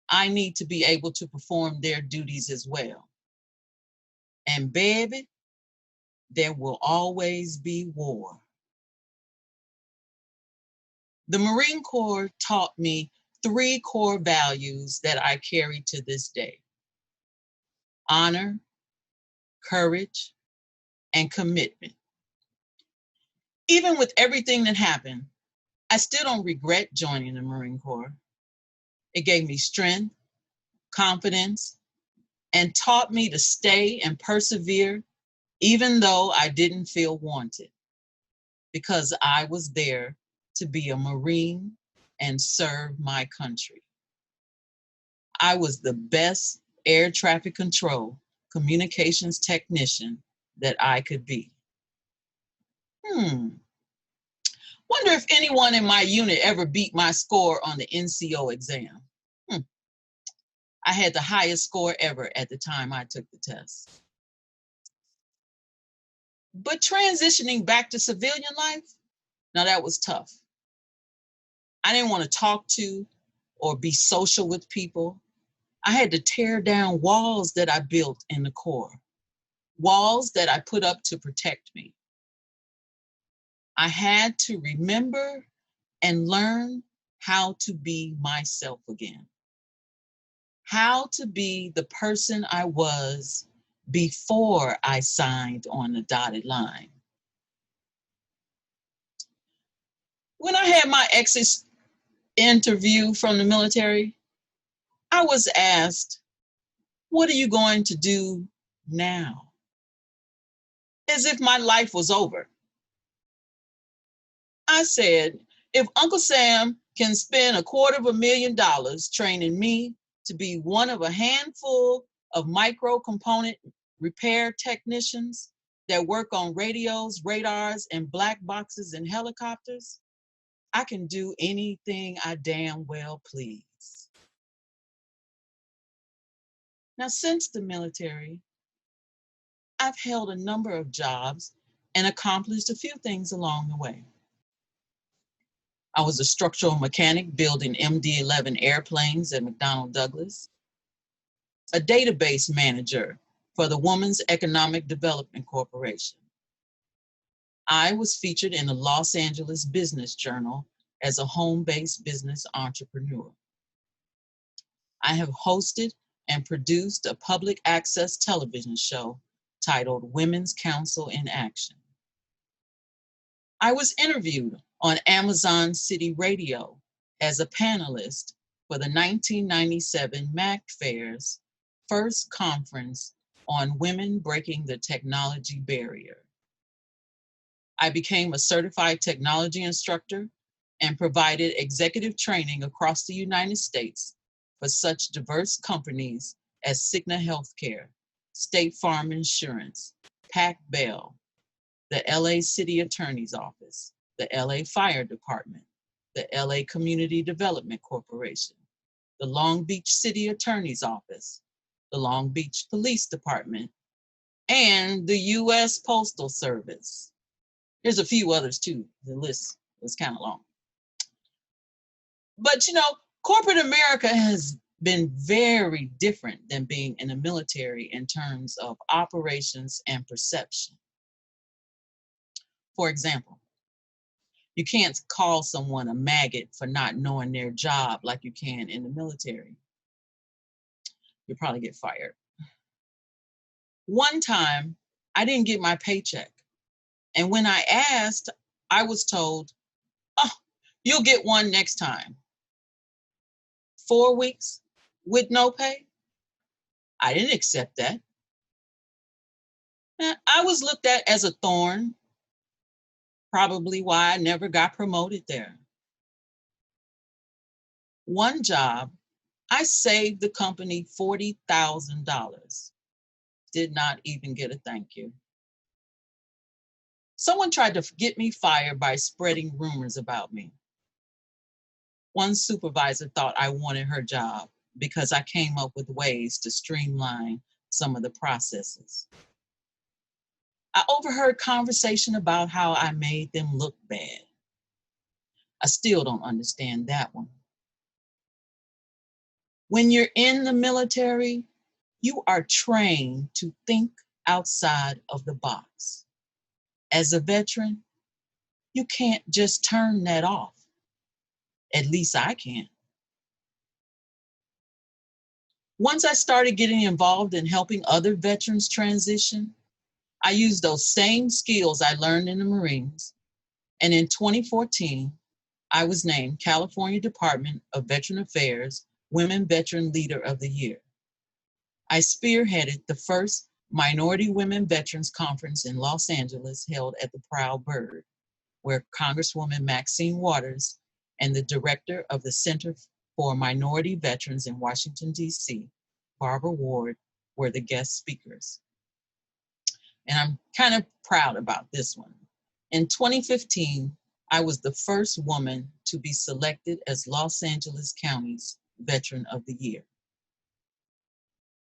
I need to be able to perform their duties as well. And baby, there will always be war. The Marine Corps taught me 3 core values that I carry to this day: honor, courage, and commitment. Even with everything that happened, I still don't regret joining the Marine Corps. It gave me strength, confidence, and taught me to stay and persevere even though I didn't feel wanted, because I was there to be a Marine and serve my country. I was the best air traffic control communications technician that I could be. Wonder if anyone in my unit ever beat my score on the NCO exam. I had the highest score ever at the time I took the test. But transitioning back to civilian life, now that was tough. I didn't want to talk to or be social with people. I had to tear down walls that I built in the Corps, walls that I put up to protect me. I had to remember and learn how to be myself again, how to be the person I was before I signed on the dotted line. When I had my exit interview from the military, I was asked, "What are you going to do now?" As if my life was over. I said, if Uncle Sam can spend $250,000 training me to be one of a handful of micro component repair technicians that work on radios, radars, and black boxes and helicopters, I can do anything I damn well please. Now, since the military, I've held a number of jobs and accomplished a few things along the way. I was a structural mechanic building MD-11 airplanes at McDonnell Douglas, a database manager for the Women's Economic Development Corporation. I was featured in the Los Angeles Business Journal as a home-based business entrepreneur. I have hosted and produced a public access television show titled Women's Council in Action. I was interviewed on Amazon City Radio as a panelist for the 1997 MAC Fair's first conference on women breaking the technology barrier. I became a certified technology instructor and provided executive training across the United States for such diverse companies as Cigna Healthcare, State Farm Insurance, Pac Bell, the LA City Attorney's Office, the LA Fire Department, the LA Community Development Corporation, the Long Beach City Attorney's Office, the Long Beach Police Department, and the US Postal Service. There's a few others too. The list was kind of long. But you know, corporate America has been very different than being in the military in terms of operations and perception. For example, you can't call someone a maggot for not knowing their job like you can in the military. you'll probably get fired. One time, I didn't get my paycheck. And when I asked, I was told, oh, you'll get one next time. 4 weeks with no pay? I didn't accept that. I was looked at as a thorn, probably why I never got promoted there. One job, I saved the company $40,000. Did not even get a thank you. Someone tried to get me fired by spreading rumors about me. One supervisor thought I wanted her job because I came up with ways to streamline some of the processes. I overheard conversation about how I made them look bad. I still don't understand that one. When you're in the military, you are trained to think outside of the box. As a veteran, you can't just turn that off. At least I can't. Once I started getting involved in helping other veterans transition, I used those same skills I learned in the Marines. And in 2014, I was named California Department of Veteran Affairs Women Veteran Leader of the Year. I spearheaded the first Minority Women Veterans Conference in Los Angeles held at the Proud Bird, where Congresswoman Maxine Waters and the director of the Center for Minority Veterans in Washington, D.C., Barbara Ward, were the guest speakers. And I'm kind of proud about this one. In 2015, I was the first woman to be selected as Los Angeles County's Veteran of the Year.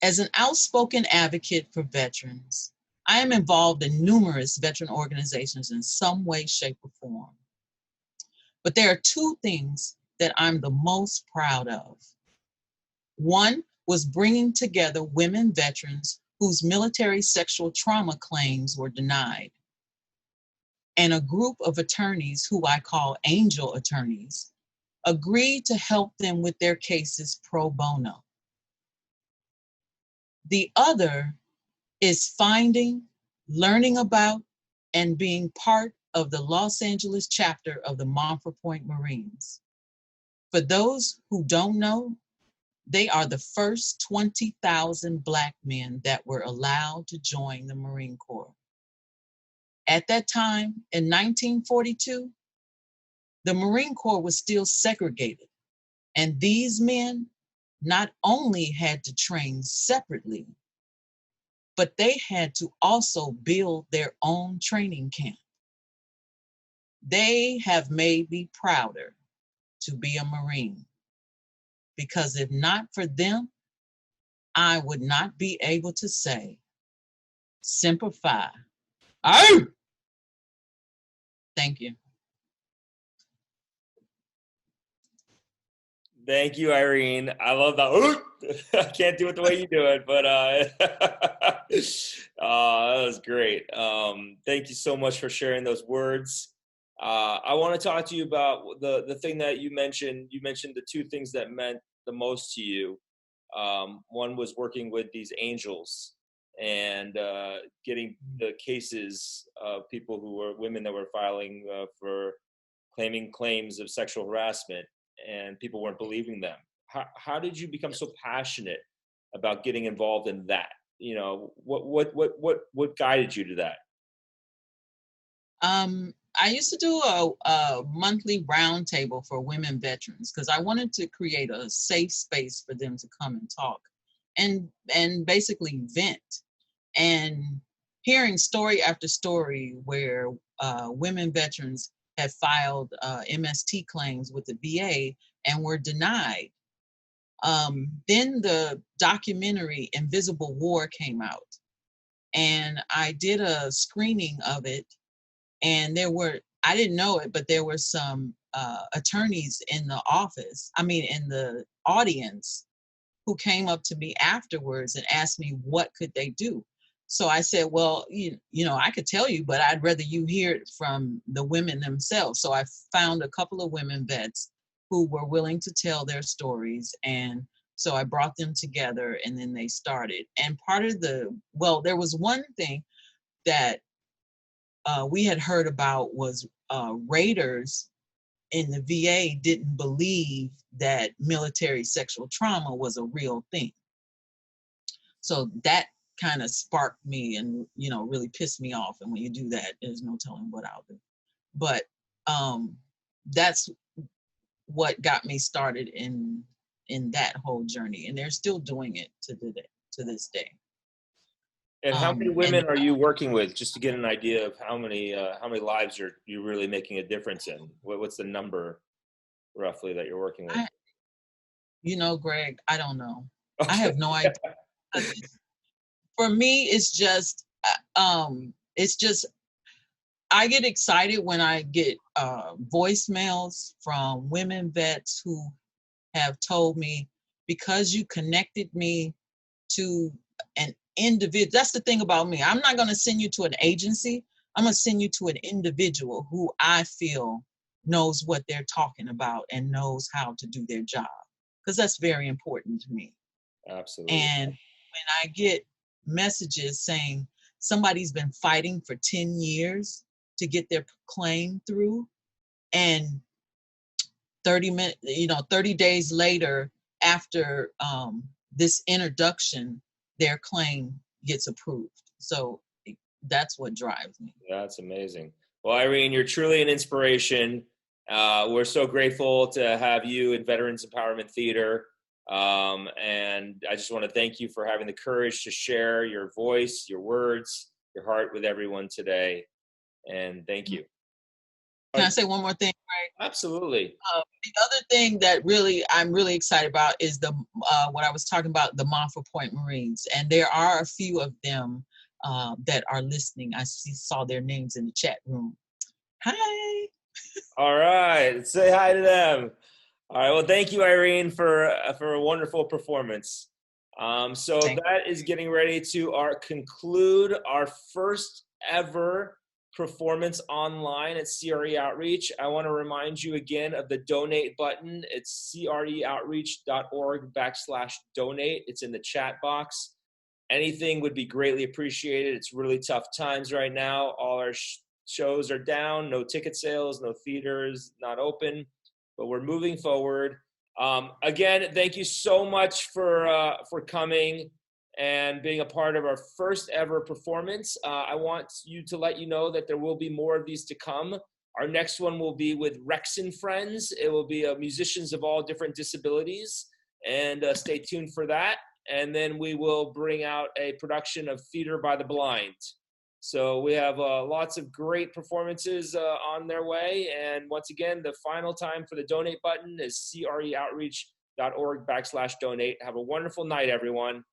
As an outspoken advocate for veterans, I am involved in numerous veteran organizations in some way, shape, or form. But there are two things that I'm the most proud of. One was bringing together women veterans whose military sexual trauma claims were denied, and a group of attorneys who I call angel attorneys agreed to help them with their cases pro bono. The other is finding, learning about, and being part of the Los Angeles chapter of the Montfort Point Marines. For those who don't know, they are the first 20,000 Black men that were allowed to join the Marine Corps. At that time, in 1942, the Marine Corps was still segregated, and these men not only had to train separately, but they had to also build their own training camp. They have made me prouder to be a Marine, because if not for them, I would not be able to say, Semper Fi. Oh! Thank you.
Thank you, Irene. I love that. I can't do it the way you do it, but that was great. Thank you so much for sharing those words. I want to talk to you about the thing that you mentioned. You mentioned the two things that meant the most to you. One was working with these angels and getting the cases of people who were women that were filing for claiming claims of sexual harassment, and people weren't believing them. How did you become so passionate about getting involved in that? You know, what guided you to that?
I used to do a monthly roundtable for women veterans because I wanted to create a safe space for them to come and talk and basically vent. And hearing story after story where women veterans had filed MST claims with the VA and were denied. Then the documentary Invisible War came out, and I did a screening of it. And I didn't know it, but there were some attorneys in the in the audience, who came up to me afterwards and asked me what could they do. So I said, well, you know, I could tell you, but I'd rather you hear it from the women themselves. So I found a couple of women vets who were willing to tell their stories, and So I brought them together and then they started. And part of there was one thing that we had heard about was raiders in the VA didn't believe that military sexual trauma was a real thing. So that kind of sparked me and, really pissed me off. And when you do that, there's no telling what I'll do. But that's what got me started in that whole journey. And they're still doing it to this day.
And how many women are you working with, just to get an idea of how many lives you're really making a difference in? What's the number roughly that you're working with?
Greg, I don't know.
Okay.
I have no idea. For me, it's just I get excited when I get voicemails from women vets who have told me, because you connected me to an individual. That's the thing about me. I'm not going to send you to an agency. I'm going to send you to an individual who I feel knows what they're talking about and knows how to do their job, because that's very important to me.
Absolutely.
And when I get messages saying somebody's been fighting for 10 years to get their claim through, and 30 days later, after this introduction, their claim gets approved. So that's what drives me.
That's amazing. Well, Irene, you're truly an inspiration. We're so grateful to have you in Veterans Empowerment Theater. And I just want to thank you for having the courage to share your voice, your words, your heart with everyone today. And thank you.
Can I say one more thing, Greg?
Absolutely.
The other thing that I'm really excited about is what I was talking about, the Montford Point Marines. And there are a few of them that are listening. I saw their names in the chat room. Hi.
All right. Say hi to them. All right. Well, thank you, Irene, for a wonderful performance. So that is getting ready to conclude our first ever performance online at CRE Outreach. I want to remind you again of the donate button. It's creoutreach.org/donate. It's in the chat box. Anything would be greatly appreciated. It's really tough times right now. All our shows are down, no ticket sales, no theaters, not open, but we're moving forward. Again, thank you so much for coming and being a part of our first ever performance. I want to let you know that there will be more of these to come. Our next one will be with Rex and Friends. It will be musicians of all different disabilities, and stay tuned for that. And then we will bring out a production of Theater by the Blind. So we have lots of great performances on their way. And once again, the final time for the donate button is creoutreach.org/donate. Have a wonderful night, everyone.